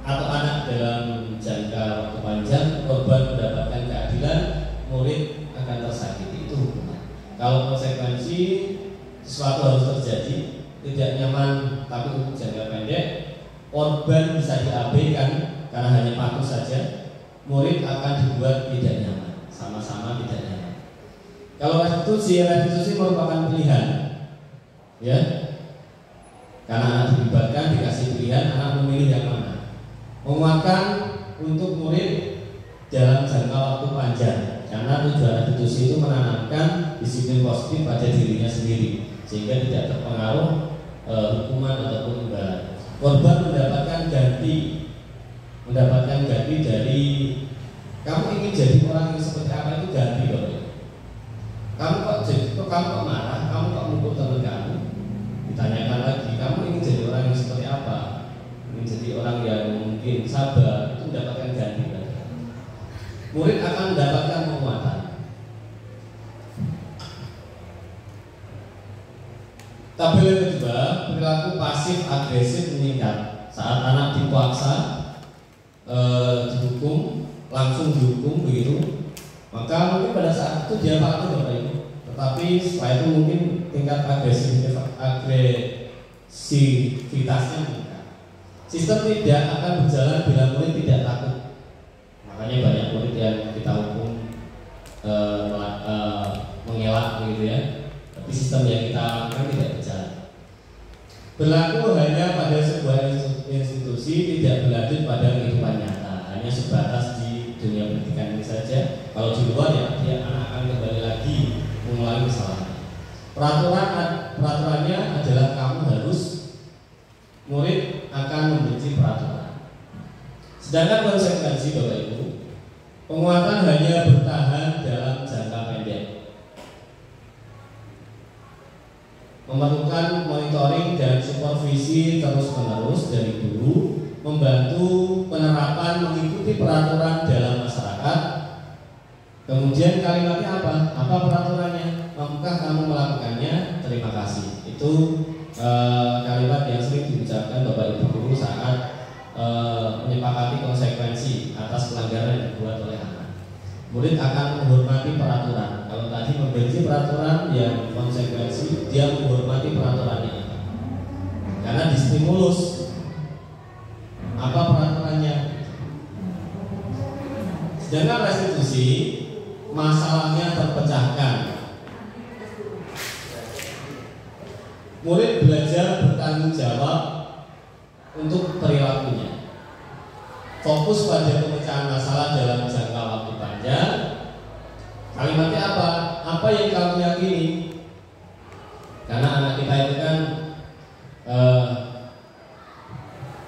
atau anak dalam jangka waktu panjang, korban mendapatkan keadilan, murid akan tersakiti, itu hukuman. Kalau konsekuensi sesuatu harus terjadi, tidak nyaman tapi untuk jangka pendek, korban bisa diabaikan karena hanya patuh saja, murid akan dibuat tidak nyaman, sama-sama tidak nyaman. Kalau restitusi merupakan pilihan. Ya, karena anak dilibatkan, dikasih pilihan, anak memilih yang mana. Menguatkan untuk murid dalam jangka waktu panjang, karena tujuan restitusi itu menanamkan disiplin positif pada dirinya sendiri, sehingga tidak terpengaruh hukuman ataupun imbalan. Korban mendapatkan ganti dari kamu ingin jadi orang yang seperti apa, itu ganti Bapak. Kamu kok marah, kamu kok mukul teman kamu. Ditanyakan lagi, kamu ingin jadi orang yang seperti apa? Ingin jadi orang yang mungkin sabar, itu mendapatkan ganti. Murid akan mendapatkan penguatan. Tabel yang kedua, perilaku pasif agresif meningkat saat anak dipaksa, dihukum, langsung dihukum begitu. Maka mungkin pada saat itu dia patuh Bapak Ibu. Tetapi setelah itu mungkin tingkat agresivitasnya meningkat. Sistem tidak akan berjalan bila murid tidak takut. Makanya banyak murid yang kita hukum mengelak begitu ya. Tapi sistem yang kita lakukan tidak berjalan. Berlaku hanya pada sebuah institusi, tidak berlanjut pada kehidupan nyata. Hanya sebatas di dunia pendidikan ini saja. Kalau di luar ya dia anak akan kembali lagi mengulangi kesalahan. Peraturannya adalah kamu harus, murid akan membenci peraturan. Sedangkan konsekuensi Bapak Ibu, penguatan hanya bertahan dalam jangka pendek. Memerlukan monitoring dan supervisi terus-menerus dari guru, membantu penerapan mengikuti peraturan dalam masyarakat. Kemudian kalimatnya apa? Apa peraturannya? Mampukah kamu melakukannya? Terima kasih. Itu kalimat yang sering diucapkan Bapak Ibu guru saat menyepakati konsekuensi atas pelanggaran yang dibuat oleh anak. Murid akan menghormati peraturan. Kalau tadi membenci peraturan yang konsekuensi, dia menghormati peraturannya. Karena distimulus. Apa peraturannya? Sedangkan restitusi masalahnya murid belajar bertanggung jawab untuk perilakunya. Fokus pada pemecahan masalah dalam jangka waktu panjang. Kalimatnya apa? Apa yang kamu yakini? Karena anak kita itu kan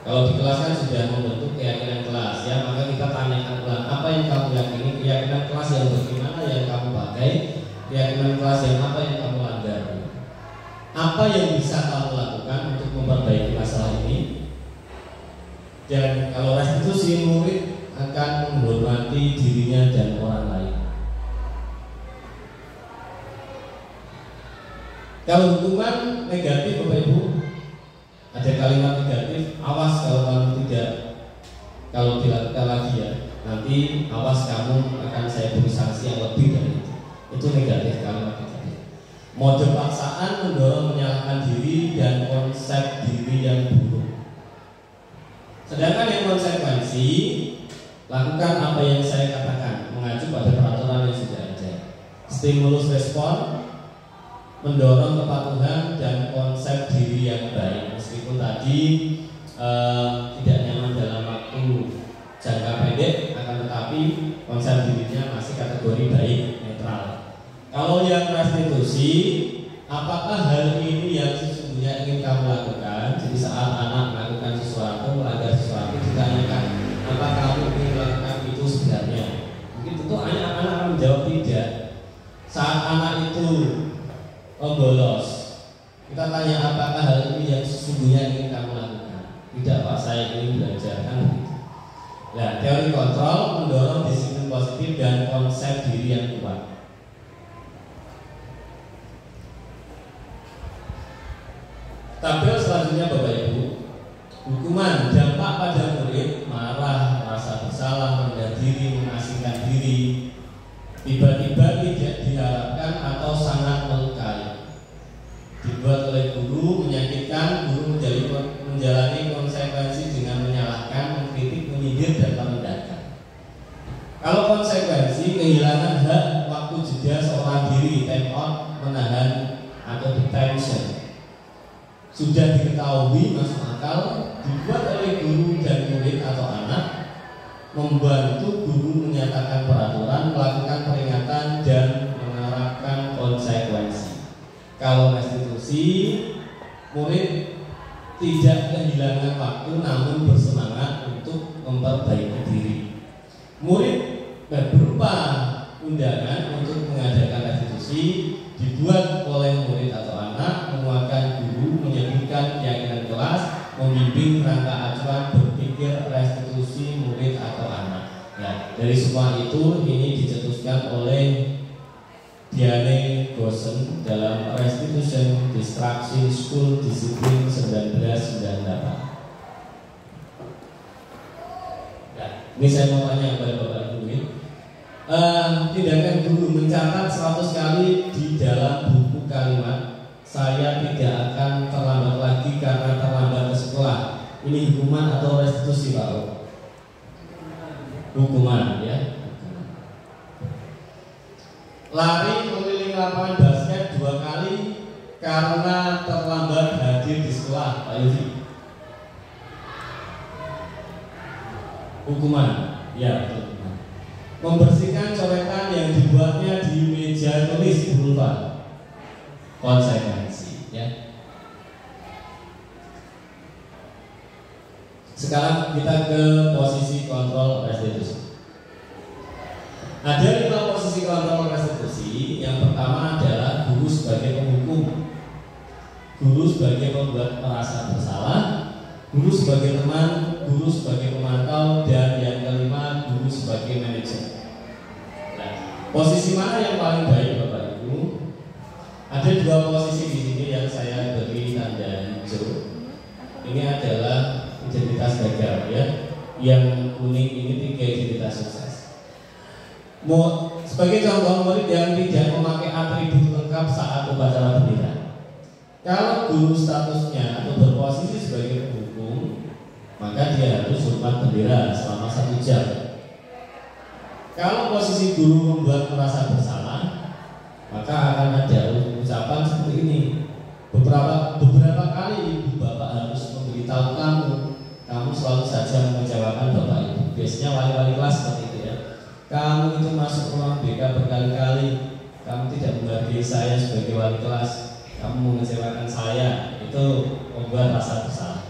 kalau di kelas kan sudah membentuk keyakinan kelas ya, maka kita tanyakan ulang apa yang kamu yakini, keyakinan kelas yang bagaimana yang kamu pakai, keyakinan kelas yang apa yang kamu langgar, apa yang bisa kamu lakukan untuk memperbaiki masalah ini. Dan kalau restitusi, murid akan menghormati dirinya dan orang lain. Kalau hukuman negatif Bapak Ibu, ada kalimat negatif, awas kalau kamu tidak, kalau dilakukan lagi ya, nanti awas kamu akan saya beri sanksi yang lebih dari itu. Itu negatif, kalimat negatif. Mode paksaan mendorong menyalahkan diri dan konsep diri yang buruk. Sedangkan yang konsekuensi, lakukan apa yang saya katakan, mengacu pada peraturan yang sudah ada. Stimulus respon, mendorong kepatuhan dan konsep diri yang baik. Meskipun tadi tidak nyaman dalam waktu jangka pendek, akan tetapi konsep dirinya masih kategori baik, netral. Kalau yang restitusi, apakah hal ini yang sesungguhnya ingin kamu lakukan? Jadi saat anak melakukan sesuatu, melanggar sesuatu, ditanyakan apakah kamu ingin melakukan itu sebenarnya? Mungkin tentu anak-anak akan menjawab tidak. Saat anak itu bolos, kita tanya apakah hal ini yang sesungguhnya ingin kamu lakukan? Tidak Pak, saya ingin belajar, kan begitu. Nah, teori kontrol mendorong disiplin positif dan konsep diri yang kuat. Tabel selanjutnya Bapak Ibu, hukuman dampak pada murid marah, merasa bersalah, rendah diri, mengasingkan diri, tiba-tiba tidak diharapkan atau sangat melukai, dibuat oleh guru, menyakitkan, guru menjalani konsekuensi dengan menyalahkan, mengkritik, menyindir, dan merendahkan. Kalau konsekuensi, kehilangan hak waktu jeda seorang diri, time out, menahan atau detention, sudah diketahui masuk akal, dibuat oleh guru dan murid atau anak, membantu guru menyatakan peraturan, melakukan peringatan, dan menerapkan konsekuensi. Kalau restitusi, murid tidak kehilangan waktu namun bersemangat untuk memperbaiki diri. Murid berupa undangan untuk mengadakan restitusi dibuat oleh murid atau anak, menguatkan guru, menyebutkan keyakinan kelas, membimbing kerangka acuan berpikir restitusi murid atau anak. Ya, dari semua itu ini dicetuskan oleh Diane Gosen dalam Restitution Distraction School Discipline 1998. Ya, ini saya mau tanya kepada Bapak Ibu. Tindakan guru mencatat 100 kali di dalam buku kalimat, saya tidak akan terlambat lagi karena terlambat ke sekolah. Ini hukuman atau restitusi Pak? Hukuman ya. Lari keliling lapangan basket 2 kali karena terlambat hadir di sekolah, Pak Yufi. Hukuman, ya betul. Membersihkan coretan yang dibuatnya di meja tulis vulva, konsekuensi ya. Sekarang kita ke posisi kontrol restitusi. Ada 5 posisi kontrol restitusi. Yang pertama adalah guru sebagai penghukum, guru sebagai pembuat merasa bersalah, guru sebagai teman, guru sebagai pemantau, dan yang kelima guru sebagai manajer. Nah, posisi mana yang paling baik Bapak Ibu? Ada 2 posisi di sini yang saya beri tanda hijau. Ini adalah identitas gagal ya. Yang kuning ini 3 identitas sukses. Sebagai contoh, murid yang tidak memakai atribut lengkap saat upacara bendera. Kalau guru statusnya atau berposisi sebagai penghukum, maka dia harus hormat bendera selama 1 jam. Kalau posisi guru membuat merasa bersalah, maka akan ada ucapan seperti ini. Beberapa wali-wali kelas seperti itu ya. Kamu itu masuk ruang BK berkali-kali, kamu tidak menghargai saya sebagai wali kelas, kamu mengecewakan saya, itu membuat rasa bersalah.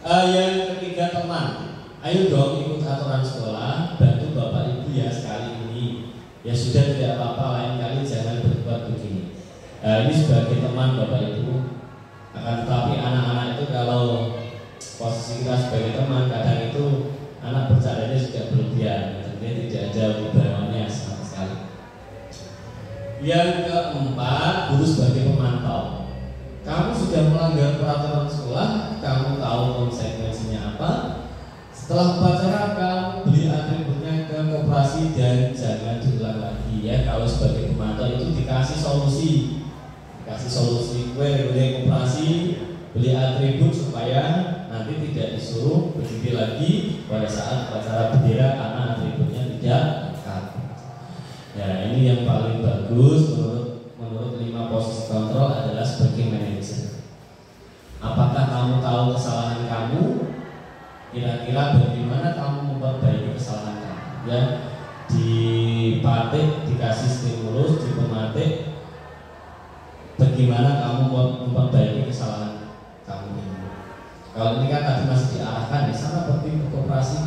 Yang ketiga, teman. Ayo dong ikut aturan sekolah, bantu bapak ibu ya sekali ini. Ya sudah, tidak apa-apa, lain kali jangan berbuat begini. Ini sebagai teman bapak ibu. Akan tetapi anak-anak itu kalau posisi kita sebagai teman, kadang itu anak bercandanya juga berlebihan, dia tidak ada wibawaannya sama sekali. Yang keempat, guru sebagai pemantau. Kamu sudah melanggar peraturan sekolah, kamu tahu konsekuensinya apa. Setelah upacara, kamu beli atributnya ke koperasi dan jangan diulang lagi ya. Kalau sebagai pemantau itu dikasih solusi, gue beli koperasi, beli atribut supaya nanti tidak disuruh berdiri lagi pada saat upacara bendera karena atributnya tidak lengkap. Ya, ini yang paling bagus menurut 5 posisi kontrol adalah sebagai manajer. Apakah kamu tahu kesalahan kamu? Kira-kira bagaimana kamu memperbaiki kesalahan kamu? Ya, dipatik, dikasih stimulus, dipematik. Bagaimana kamu memperbaiki kesalahan kamu ini? Kalau ini kan tadi masih diarahkan ya, sama seperti ke koperasi.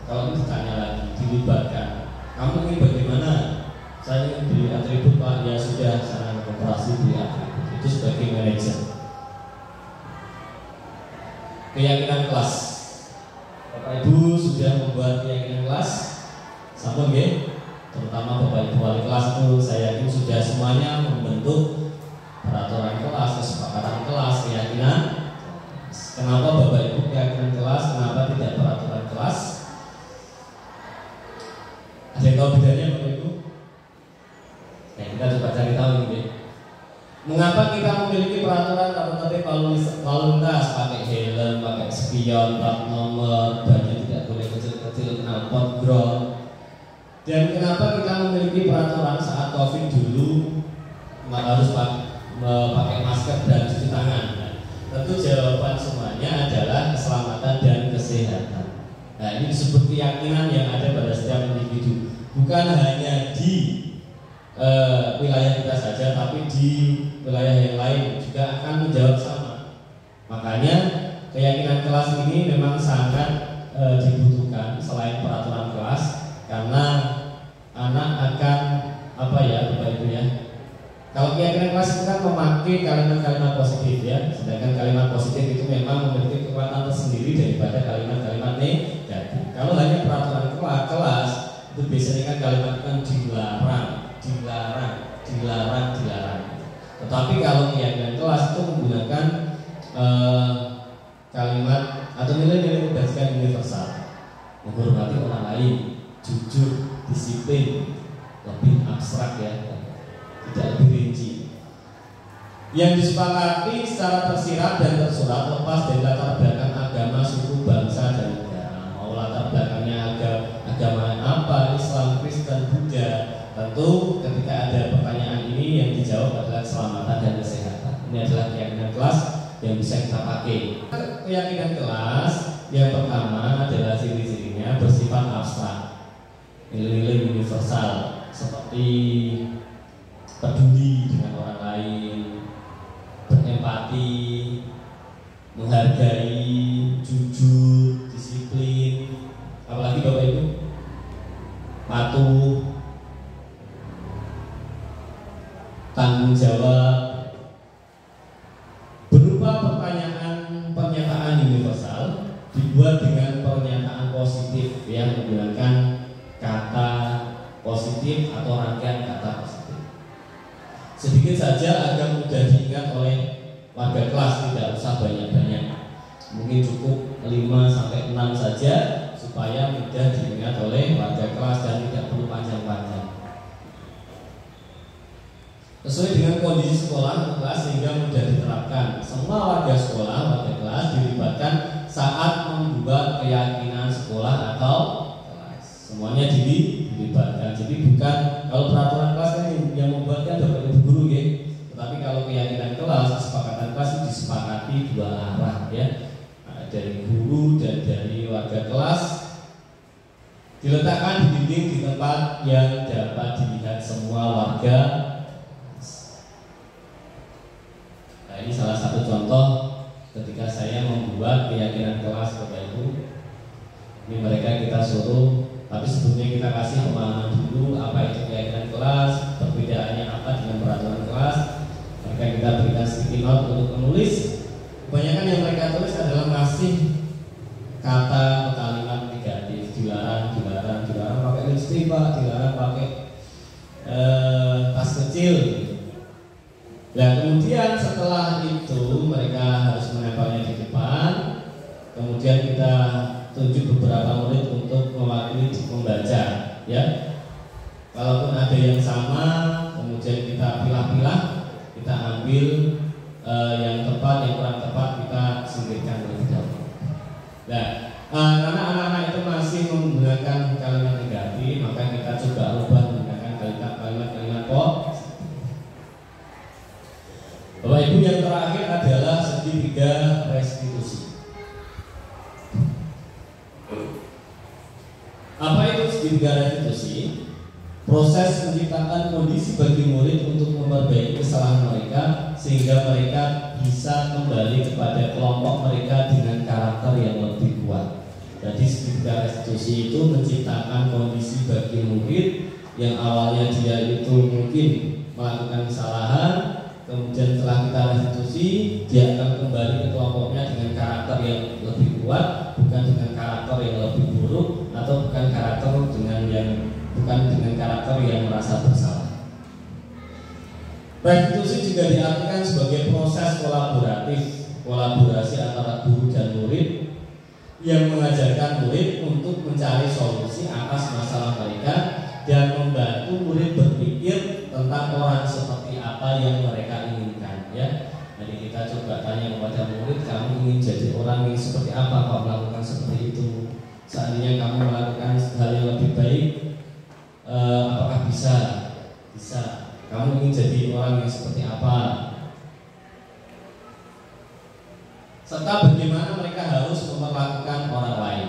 Kalau ini ditanya lagi, dilibatkan. Kamu ini bagaimana? Saya ingin beli atribut Pak, ya sudah, sana ke koperasi beli atribut. Itu sebagai manajer. Keyakinan kelas. Bapak Ibu sudah membuat keyakinan kelas, sama ya? Terutama Bapak Ibu wali kelas itu saya yakin sudah semuanya membentuk peraturan kelas, kesepakatan kelas, keyakinan. Kenapa Bapak Ibu keyakinan kelas, kenapa tidak peraturan kelas? Ada yang tahu bedanya Bapak Ibu? Ya, kita coba cari tahu ini. Mengapa kita memiliki peraturan tertentu lalu lintas, pakai helm, pakai spion, plat nomor, baju tidak boleh kecil-kecil, knalpot, ground. Dan kenapa kita memiliki peraturan saat COVID dulu harus pakai masker dan cuci tangan? Tentu jawaban semuanya adalah keselamatan dan kesehatan. Nah, ini disebut keyakinan yang ada pada setiap individu, bukan hanya di wilayah kita saja, tapi di wilayah yang lain juga akan menjawab sama. Makanya keyakinan kelas ini memang sangat dibutuhkan selain peraturan kelas, karena anak akan apa ya Bapak Ibu ya. Kalau keyakinan kelas itu kan memakai kalimat-kalimat positif ya, sedangkan kalimat positif itu memang memiliki kekuatan tersendiri daripada kalimat-kalimat negatif. Kalau hanya peraturan kelas itu biasanya kan kalimat kan dilarang. Tetapi kalau keyakinan kelas itu menggunakan kalimat atau nilai-nilai kebajikan universal, menghormati orang lain, jujur, disiplin, lebih abstrak ya, tidak lebih rinci. Yang disepakati secara tersirat dan tersurat lepas dari latar belakang agama, suku, bangsa, dan negara. Mau latar belakangnya agama apa, Islam, Kristen, Buddha. Tentu ketika ada pertanyaan ini yang dijawab adalah keselamatan dan kesehatan. Ini adalah keyakinan kelas yang bisa kita pakai. Keyakinan kelas yang pertama adalah ciri-cirinya bersifat abstrak, nilai-nilai universal seperti peduli dengan orang lain, berempati, menghargai, jujur, disiplin, apalagi Bapak Ibu, patuh, tanggung jawab. Berupa pernyataan universal dibuat dengan pernyataan positif yang menggunakan kata positif atau rangkaian kata positif. Sedikit saja agar mudah diingat oleh warga kelas, tidak usah banyak-banyak. Mungkin cukup 5-6 saja supaya mudah diingat oleh warga kelas dan tidak perlu panjang-panjang. Sesuai dengan kondisi sekolah kelas sehingga mudah diterapkan. Semua warga sekolah, warga kelas dilibatkan saat membuat keyakinan sekolah atau kelas. Semuanya dilibatkan. Jadi bukan kalau peraturan kelas kan yang membuatkan Bapak Ibu guru ya. Tetapi kalau keyakinan kelas, kesepakatan kelas itu disepakati dua arah ya. Dari guru dan dari warga kelas diletakkan di dinding di tempat yang dapat dilihat semua warga. Nah, ini salah satu contoh ketika saya membuat keyakinan kelas Bapak Ibu. Ini mereka kita suruh, tapi sebelumnya kita kasih pemahaman dulu apa itu keyakinan kelas, perbedaannya apa dengan peraturan kelas. Mereka kita berikan sticky note untuk menulis. Kebanyakan yang mereka tulis adalah masih kata atau kalimat negatif, dilarang pakai lipstick Pak, dilarang pakai tas kecil. Nah kemudian setelah itu mereka harus menempelnya di depan. Kemudian kita tunjuk beberapa murid untuk mewakili membaca, ya. Kalaupun ada yang sama, kemudian kita pilah-pilah, kita ambil yang tepat, yang kurang tepat kita singkirkan terlebih dahulu. Nah, karena anak-anak itu masih menggunakan kalimat negatif, maka kita coba ubah menggunakan kalimat-kalimat positif. Bapak Ibu, yang terakhir adalah segitiga restitusi. Apa itu segitiga restitusi? Proses menciptakan kondisi bagi murid untuk memperbaiki kesalahan mereka sehingga mereka bisa kembali kepada kelompok mereka dengan karakter yang lebih kuat. Jadi segitiga restitusi itu menciptakan kondisi bagi murid yang awalnya dia itu mungkin melakukan kesalahan, kemudian setelah kita restitusi dia akan kembali ke kelompoknya dengan karakter yang lebih kuat, bukan dengan karakter yang lebih buruk atau bukan dengan karakter yang merasa bersalah. Restitusi juga diartikan sebagai proses kolaborasi antara guru dan murid yang mengajarkan murid untuk mencari solusi atas masalah mereka dan membantu murid berpikir tentang orang seperti apa yang mereka inginkan, ya. Jadi kita coba tanya kepada murid, kamu ingin jadi orang yang seperti apa kalau melakukan seperti itu? Seandainya kamu melakukan hal yang lebih baik, apakah bisa? Bisa. Kamu ingin jadi orang yang seperti apa? Serta bagaimana mereka harus memperlakukan orang lain.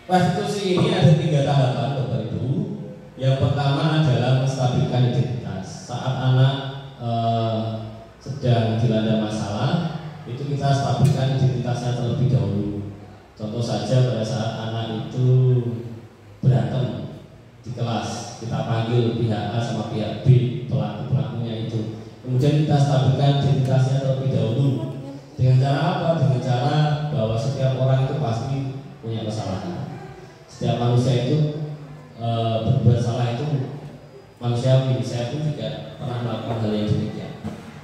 Restitusi ini ada 3 tahapan, Bapak Ibu. Yang pertama adalah menstabilkan identitas. Saat anak sedang dilanda masalah, itu kita stabilkan identitasnya terlebih dahulu. Contoh saja pada saat anak itu berantem di kelas, kita panggil pihak A sama pihak B, pelakunya itu. Kemudian kita stabilkan identitasnya terlebih dahulu. Dengan cara apa? Dengan cara bahwa setiap orang itu pasti punya kesalahan. Setiap manusia itu berbuat salah itu manusiawi. Saya pun juga pernah melakukan hal yang demikian.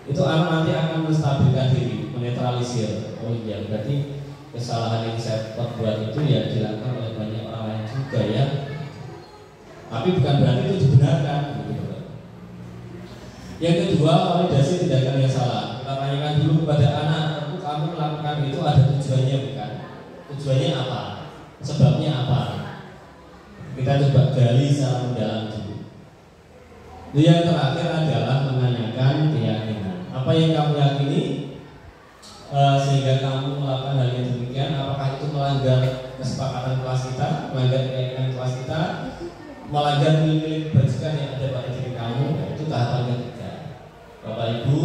Itu anak nanti akan menstabilkan diri, menetralisir. Oh iya, berarti kesalahan yang saya perbuat itu ya dilakukan oleh banyak orang lain juga, ya. Tapi bukan berarti itu dibenarkan, gitu. Yang kedua, validasi tindakan yang salah. Kita tanyakan dulu kepada anak, tentu kamu melakukan itu ada tujuannya, bukan? Tujuannya apa? Sebabnya apa? Kita coba gali secara mendalam dulu. Yang terakhir adalah menanyakan keyakinan. Apa yang kamu yakini sehingga kamu melakukan hal yang demikian? Apakah itu melanggar kesepakatan kelas kita, melanggar keyakinan kelas kita, melanggar nilai kebajikan yang ada pada diri kamu? Itu tahapan ketiga. Bapak Ibu,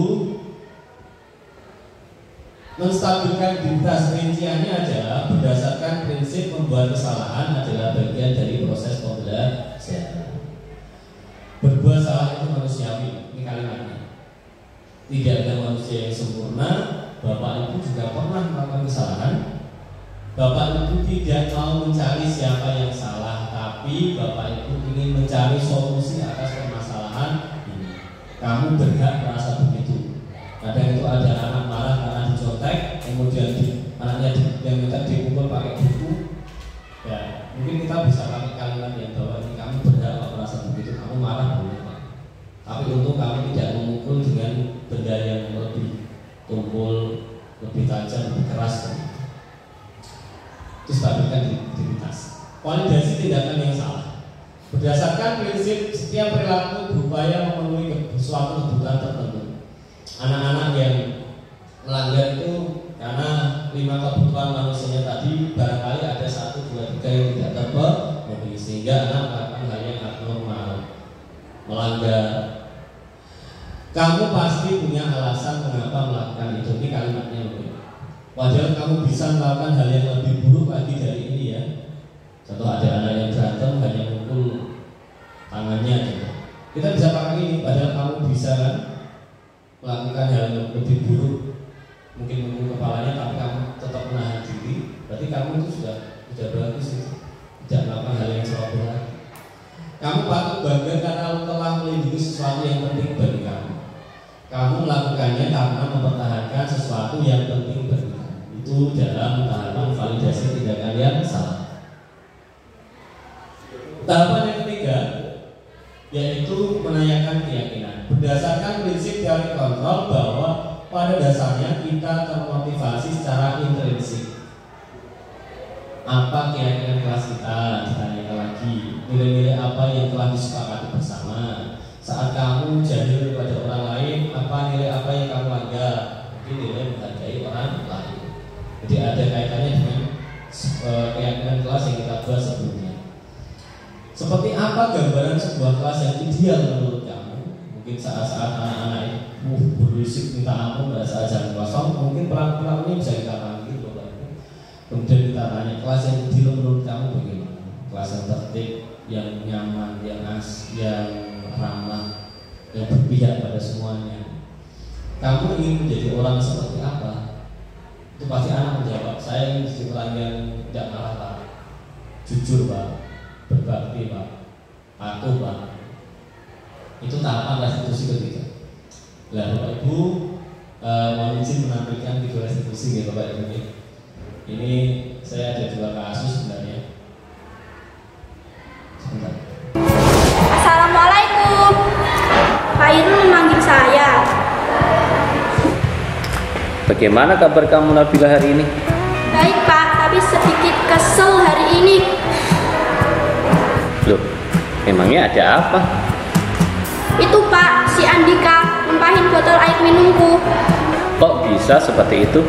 menstabilkan identitas rinciannya adalah berdasarkan prinsip membuat kesalahan adalah bagian dari proses pembelajaran. Berbuat salah itu manusiawi, ini kalimatnya. Tidak ada manusia yang sempurna. Bapak Ibu juga pernah melakukan kesalahan. Bapak Ibu tidak mau mencari siapa yang salah, tapi Bapak Ibu ingin mencari solusi atas permasalahan ini. Kamu berhak merasa begitu. Kadang itu ada anak marah karena dicontek, kemudian anaknya yang minta dipukul pakai buku. Ya, mungkin kita bisa pakai kalimat yang bahwa ini kamu berhak merasa begitu. Kamu marah boleh, Pak. Tapi untuk kamu tidak memukul dengan benda yang lebih tumpul, lebih tajam, lebih keras. Itu stabilkan identitas. Validasi tindakan yang salah. Berdasarkan prinsip setiap perilaku berupaya memenuhi suatu kebutuhan tertentu. Anak-anak yang melanggar itu karena 5 kebutuhan manusianya tadi barangkali ada 1, 2, 3 yang tidak terpenuhi sehingga anak melakukan hal yang abnormal, melanggar. Kamu pasti punya alasan mengapa melakukan itu. Ini kalimatnya mungkin. Padahal kamu bisa melakukan hal yang lebih buruk lagi dari ini ya. Contoh ada anak yang berantem hanya mukul tangannya gitu. Kita bisa pakai ini, padahal kamu bisa kan melakukan hal yang lebih buruk, mungkin mukul kepalanya tapi kamu tetap menahan diri. Berarti kamu itu sudah bagus itu. Tidak melakukan hal yang salah lagi. Kamu patut bangga karena telah melindungi sesuatu yang penting bagi kamu. Kamu melakukannya karena mempertahankan sesuatu yang penting bagi kamu. Itu dalam tahapan validasi tindakan yang salah. Tahapan yang ketiga yaitu menanyakan keyakinan. Berdasarkan prinsip teori kontrol bahwa pada dasarnya kita termotivasi secara intrinsik. Apa keyakinan kelas kita? Ditanyakan lagi. Nilai-nilai apa yang telah disepakati bersama? Saat kamu jahil kepada orang lain, apa nilai apa yang kamu langgar? Mungkin nilai menghargai orang lain. Jadi ada kaitannya dengan keyakinan kelas yang kita bahas sebelumnya. Seperti apa gambaran sebuah kelas yang ideal menurut kamu? Mungkin saat-saat anak-anak itu berisik minta ampun pada saat jam kosong, mungkin pelan-pelan ini bisa kita panggil Bapak. Kemudian kita tanya kelas yang ideal menurut kamu bagaimana? Kelas yang tertib, yang nyaman, yang ramah, yang berpihak pada semuanya. Kamu ingin menjadi orang seperti apa? Itu pasti anak menjawab, saya ingin menjadi orang yang tidak marah Pak, jujur Pak, berbakti Pak, patuh Pak. Itu tahapan restitusi ketiga. Nah Bapak Ibu mohon izin menampilkan video restitusi ya Bapak Ibu. Ini saya ada 2 kasus sebenarnya. Sebentar. Assalamualaikum. Pak Irul memanggil saya. Bagaimana kabar kamu Nabila hari ini? Baik Pak, tapi sedikit kesel hari ini. Loh, memangnya ada apa? Itu Pak, si Andika numpahin botol air minumku. Kok bisa seperti itu?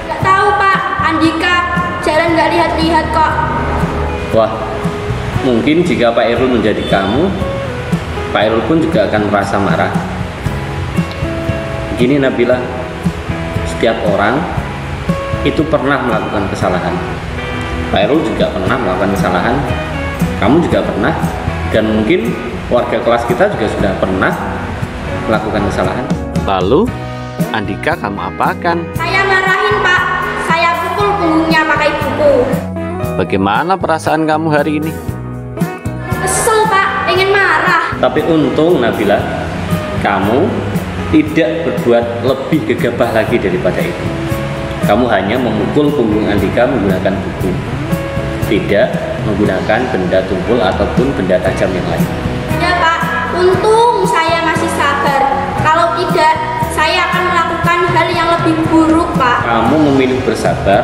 Gak tahu Pak, Andika jalan gak lihat-lihat kok. Wah, mungkin jika Pak Irul menjadi kamu, Pak Irul pun juga akan merasa marah. Begini Nabila, setiap orang itu pernah melakukan kesalahan. Pak Irul juga pernah melakukan kesalahan. Kamu juga pernah. Dan mungkin warga kelas kita juga sudah pernah melakukan kesalahan. Lalu, Andika kamu apakan? Saya marahin Pak, saya pukul punggungnya pakai buku. Bagaimana perasaan kamu hari ini? Kesel Pak, pengen marah. Tapi untung Nabila, kamu tidak berbuat lebih gegabah lagi daripada itu. Kamu hanya memukul punggung Andika menggunakan buku, tidak menggunakan benda tumpul ataupun benda tajam yang lain. Ya Pak, untung saya masih sabar. Kalau tidak, saya akan melakukan hal yang lebih buruk Pak. Kamu memilih bersabar,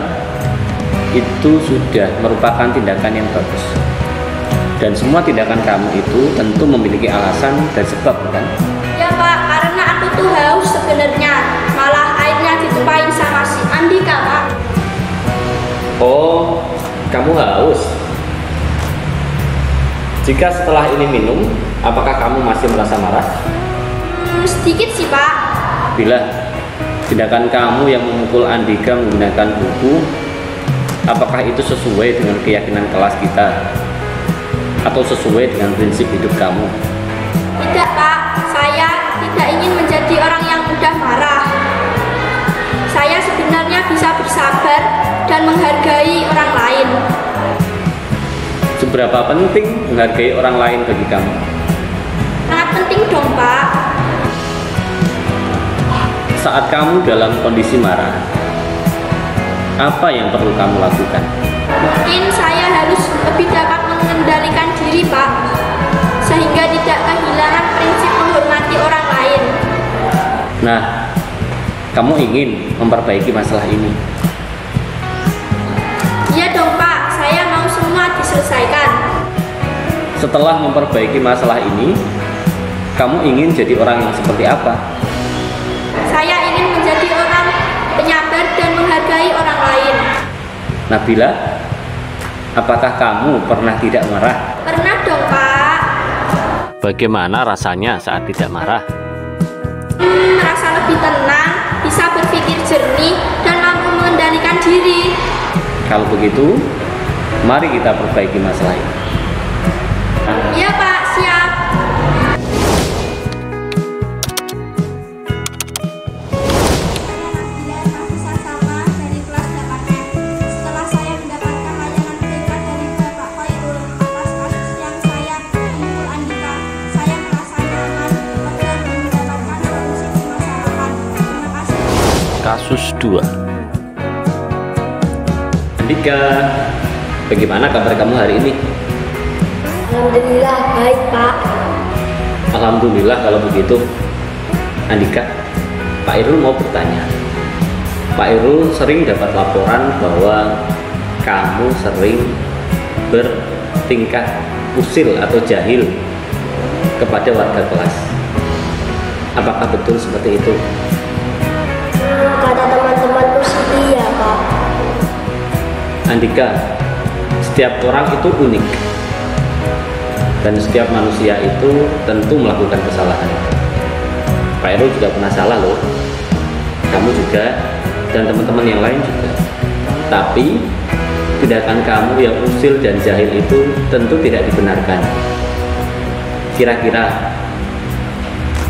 itu sudah merupakan tindakan yang bagus. Dan semua tindakan kamu itu tentu memiliki alasan dan sebab, kan? Ya Pak, karena aku tuh haus sebenarnya. Malah airnya ditumpahin sama si Andika Pak. Oh, kamu haus. Jika setelah ini minum, apakah kamu masih merasa marah? Sedikit sih Pak. Bila tindakan kamu yang memukul Andika menggunakan buku, apakah itu sesuai dengan keyakinan kelas kita? Atau sesuai dengan prinsip hidup kamu? Tidak Pak, saya tidak ingin menjadi orang yang mudah marah. Saya sebenarnya bisa bersabar dan menghargai orang lain. Seberapa penting menghargai orang lain bagi kamu? Sangat penting dong Pak. Saat kamu dalam kondisi marah, apa yang perlu kamu lakukan? Mungkin saya harus lebih dapat mengendalikan diri Pak, sehingga tidak kehilangan prinsip menghormati orang lain. Nah, kamu ingin memperbaiki masalah ini? Iya dong Pak, saya mau semua diselesaikan. Setelah memperbaiki masalah ini, kamu ingin jadi orang yang seperti apa? Saya ingin menjadi orang penyabar dan menghargai orang lain. Nabila, apakah kamu pernah tidak marah? Pernah dong, Pak. Bagaimana rasanya saat tidak marah? Merasa lebih tenang, bisa berpikir jernih, dan mampu mengendalikan diri. Kalau begitu, mari kita perbaiki masalah ini. Iya, Pak, siap. Setelah saya mendapatkan layanan privat dari Bapak Khairul atas kasus yang saya memukul Andika, saya merasa nyaman, lega, dan mendapatkan solusi permasalahan. Terima kasih. Kasus 2. Andika, bagaimana kabar kamu hari ini? Alhamdulillah, baik, Pak. Alhamdulillah kalau begitu. Andika, Pak Irul mau bertanya. Pak Irul sering dapat laporan bahwa kamu sering bertingkah usil atau jahil kepada warga kelas. Apakah betul seperti itu? Kata teman-temanku sih iya, Pak. Andika, setiap orang itu unik dan setiap manusia itu tentu melakukan kesalahan. Pak Irul juga pernah salah loh, kamu juga, dan teman-teman yang lain juga. Tapi tindakan kamu yang usil dan jahil itu tentu tidak dibenarkan. Kira-kira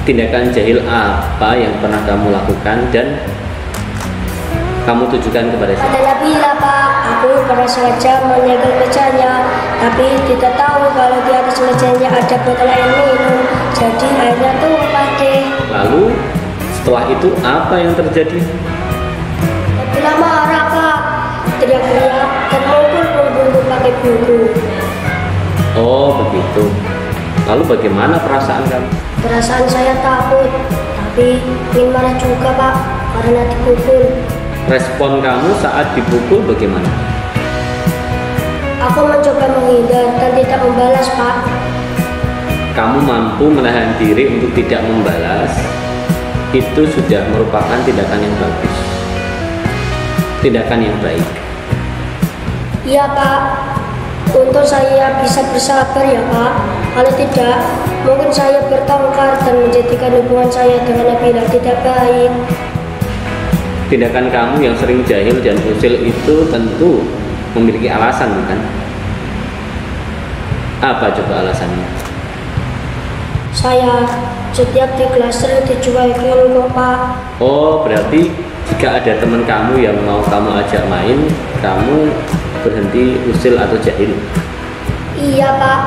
tindakan jahil apa yang pernah kamu lakukan dan kamu tujukan kepada siapa? Kata Nabila, Pak, aku pernah sengaja menyegel mejanya, tapi tidak tahu kalau di atas mejanya ada botol air minum, jadi airnya tumpah deh. Lalu setelah itu apa yang terjadi? Nabila marah, Pak, teriak-teriak dan mukul punggung pakai buku. Oh begitu. Lalu bagaimana perasaan kamu? Perasaan saya takut, tapi ingin marah juga, Pak, karena dipukul. Respon kamu saat dipukul bagaimana? Aku mencoba menghindar dan tidak membalas, Pak. Kamu mampu menahan diri untuk tidak membalas. Itu sudah merupakan tindakan yang bagus, tindakan yang baik. Iya, Pak. Untung saya bisa bersabar ya, Pak. Kalau tidak, mungkin saya bertengkar dan menjadikan hubungan saya dengan Nabila tidak baik. Tindakan kamu yang sering jahil dan usil itu tentu memiliki alasan, bukan? Apa coba alasannya? Saya setiap di kelas sering dicuekin kok, Pak. Oh, berarti jika ada teman kamu yang mau kamu ajak main, kamu berhenti usil atau jahil? Iya, Pak.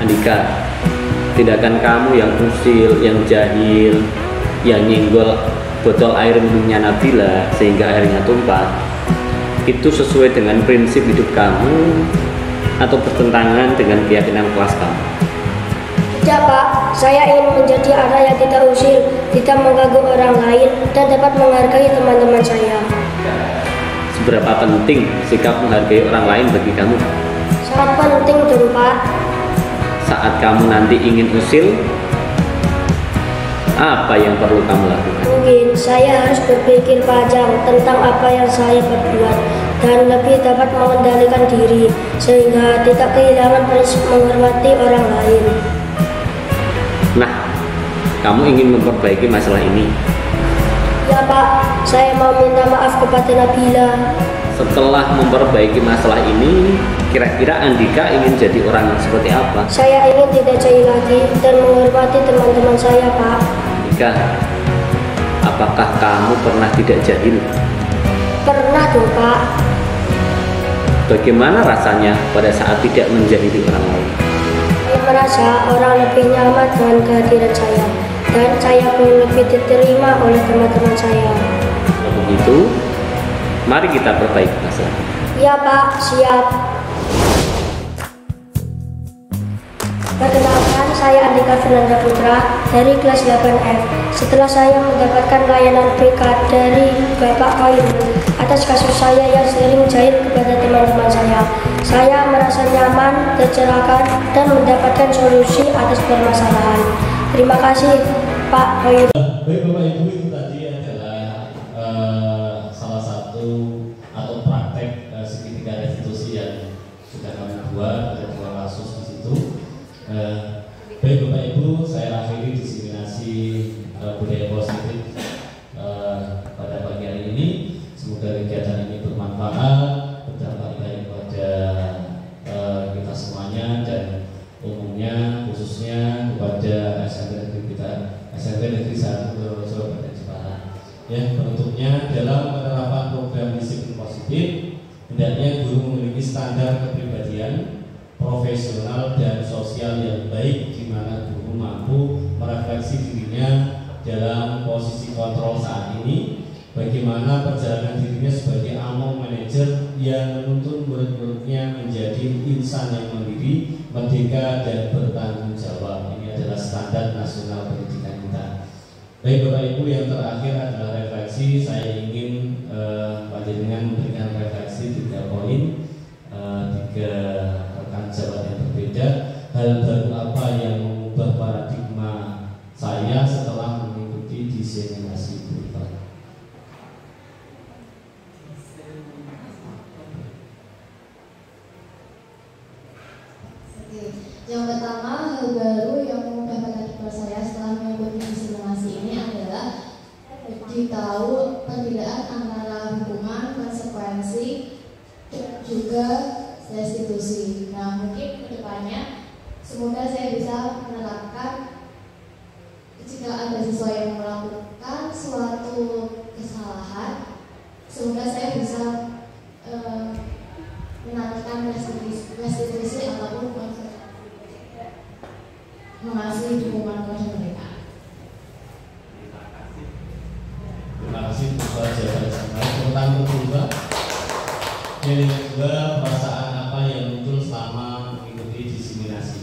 Andika, tindakan kamu yang usil, yang jahil, yang nyenggol botol air minumnya Nabila sehingga airnya tumpah, itu sesuai dengan prinsip hidup kamu atau bertentangan dengan keyakinan kelas kamu? Tidak, Pak. Saya ingin menjadi anak yang tidak usil, tidak mengganggu orang lain, dan dapat menghargai teman-teman saya. Seberapa penting sikap menghargai orang lain bagi kamu? Sangat penting dong, Pak. Saat kamu nanti ingin usil, apa yang perlu kamu lakukan? Mungkin saya harus berpikir panjang tentang apa yang saya perbuat dan lebih dapat mengendalikan diri sehingga tidak kehilangan prinsip menghormati orang lain. Nah, kamu ingin memperbaiki masalah ini. Ya, Pak, saya mau minta maaf kepada Nabila. Setelah memperbaiki masalah ini, kira-kira Andika ingin jadi orang yang seperti apa? Saya ingin tidak jahil lagi dan menghormati teman-teman saya, Pak. Andika, apakah kamu pernah tidak jahil? Pernah dong, Pak. Bagaimana rasanya pada saat tidak menjahili orang lain? Saya merasa orang lebih nyaman dengan kehadiran saya dan saya pun lebih diterima oleh teman-teman saya. Kalau begitu, mari kita perbaiki masalah. Ya, Pak, siap. Perkenalkan, saya Andika Fernanda Putra dari kelas 8F. Setelah saya mendapatkan layanan BK dari Bapak Khairul atas kasus saya yang sering jahil kepada teman-teman saya merasa nyaman, tercerahkan, dan mendapatkan solusi atas permasalahan. Terima kasih, Pak Khairul. Baik Bapak Ibu, itu tadi adalah salah satu atau praktek segitiga Baik Bapak Ibu, saya akhiri diseminasi budaya positif pada pagi hari ini. Semoga kegiatan ini bermanfaat, berdampak baik pada kita semuanya dan umumnya, khususnya kepada SMP Negeri 1 Purworejo Kabupaten Jepara. Ya, penutupnya dalam penerapan program disiplin positif, hendaknya guru memiliki standar kepribadian profesional dan sosial yang baik, di mana guru mampu merefleksi dirinya dalam posisi kontrol saat ini, bagaimana perjalanan dirinya sebagai among manajer yang menuntun murid-muridnya menjadi insan yang mandiri, merdeka, dan bertanggung jawab. Ini adalah standar nasional pendidikan kita. Baik Bapak Ibu, yang terakhir adalah refleksi. Saya ingin panjenengan memberikan refleksi 3 poin, 3 rekan jabat yang berbeda. Hal baru apa yang mengubah paradigma saya setelah mengikuti diseminasi berikut? Yang pertama, hal baru yang mengubah paradigma saya setelah mengikuti diseminasi ini adalah ditahu perbedaan antara hukuman, konsekuensi, dan juga restitusi. Nah, mungkin kedepannya semoga saya bisa menerapkan jika ada siswa yang melakukan suatu kesalahan, semoga saya bisa menantikan restitusi ataupun mengasih dukungan kepada mereka. Terima kasih Bapak jawaban saya. Pertanyaan kedua, yang kedua, perasaan apa yang muncul selama mengikuti diseminasi?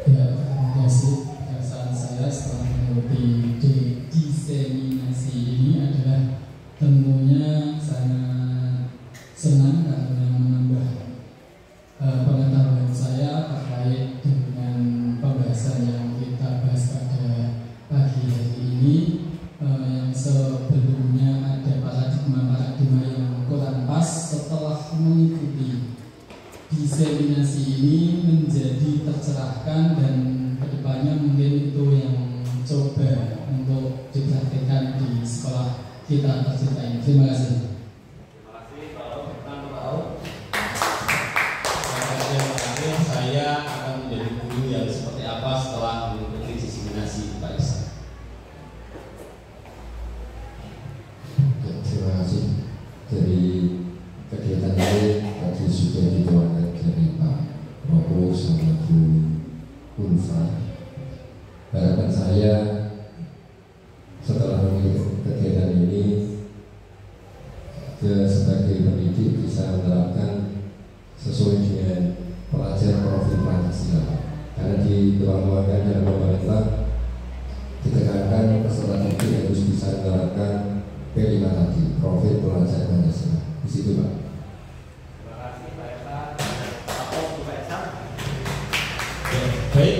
Ya, terima kasih. Perasaan saya setelah mengikuti diseminasi ini adalah tentunya sangat senang karena menambah pengetahuan saya terkait dengan pembahasan yang kita bahas pada pagi hari ini, yang sebelumnya ada paradigma yang kurang pas. Setelah mengikuti diseminasi ini menjadi tercerahkan, dan kedepannya mungkin itu yang coba untuk dipraktikkan di sekolah kita tercinta ini. Terima kasih. Saya akan menjadi guru yang seperti apa setelah mengikuti diseminasi, Pak Isa? Terima kasih. Dari kegiatan ini tadi sudah dituangkan dari Pak Robo sama Bu Ulfa. Harapan saya setelah mengikuti kegiatan ini, sebagai pendidik bisa menerapkan sesuai dengan pelajar profil Pancasila, karena dituangkan dalam pemerintah ditekankan peserta didik harus bisa menerapkan P5 tadi, profil pelajar Pancasila. Di situ Pak. Terima kasih Pak Esa. Baik,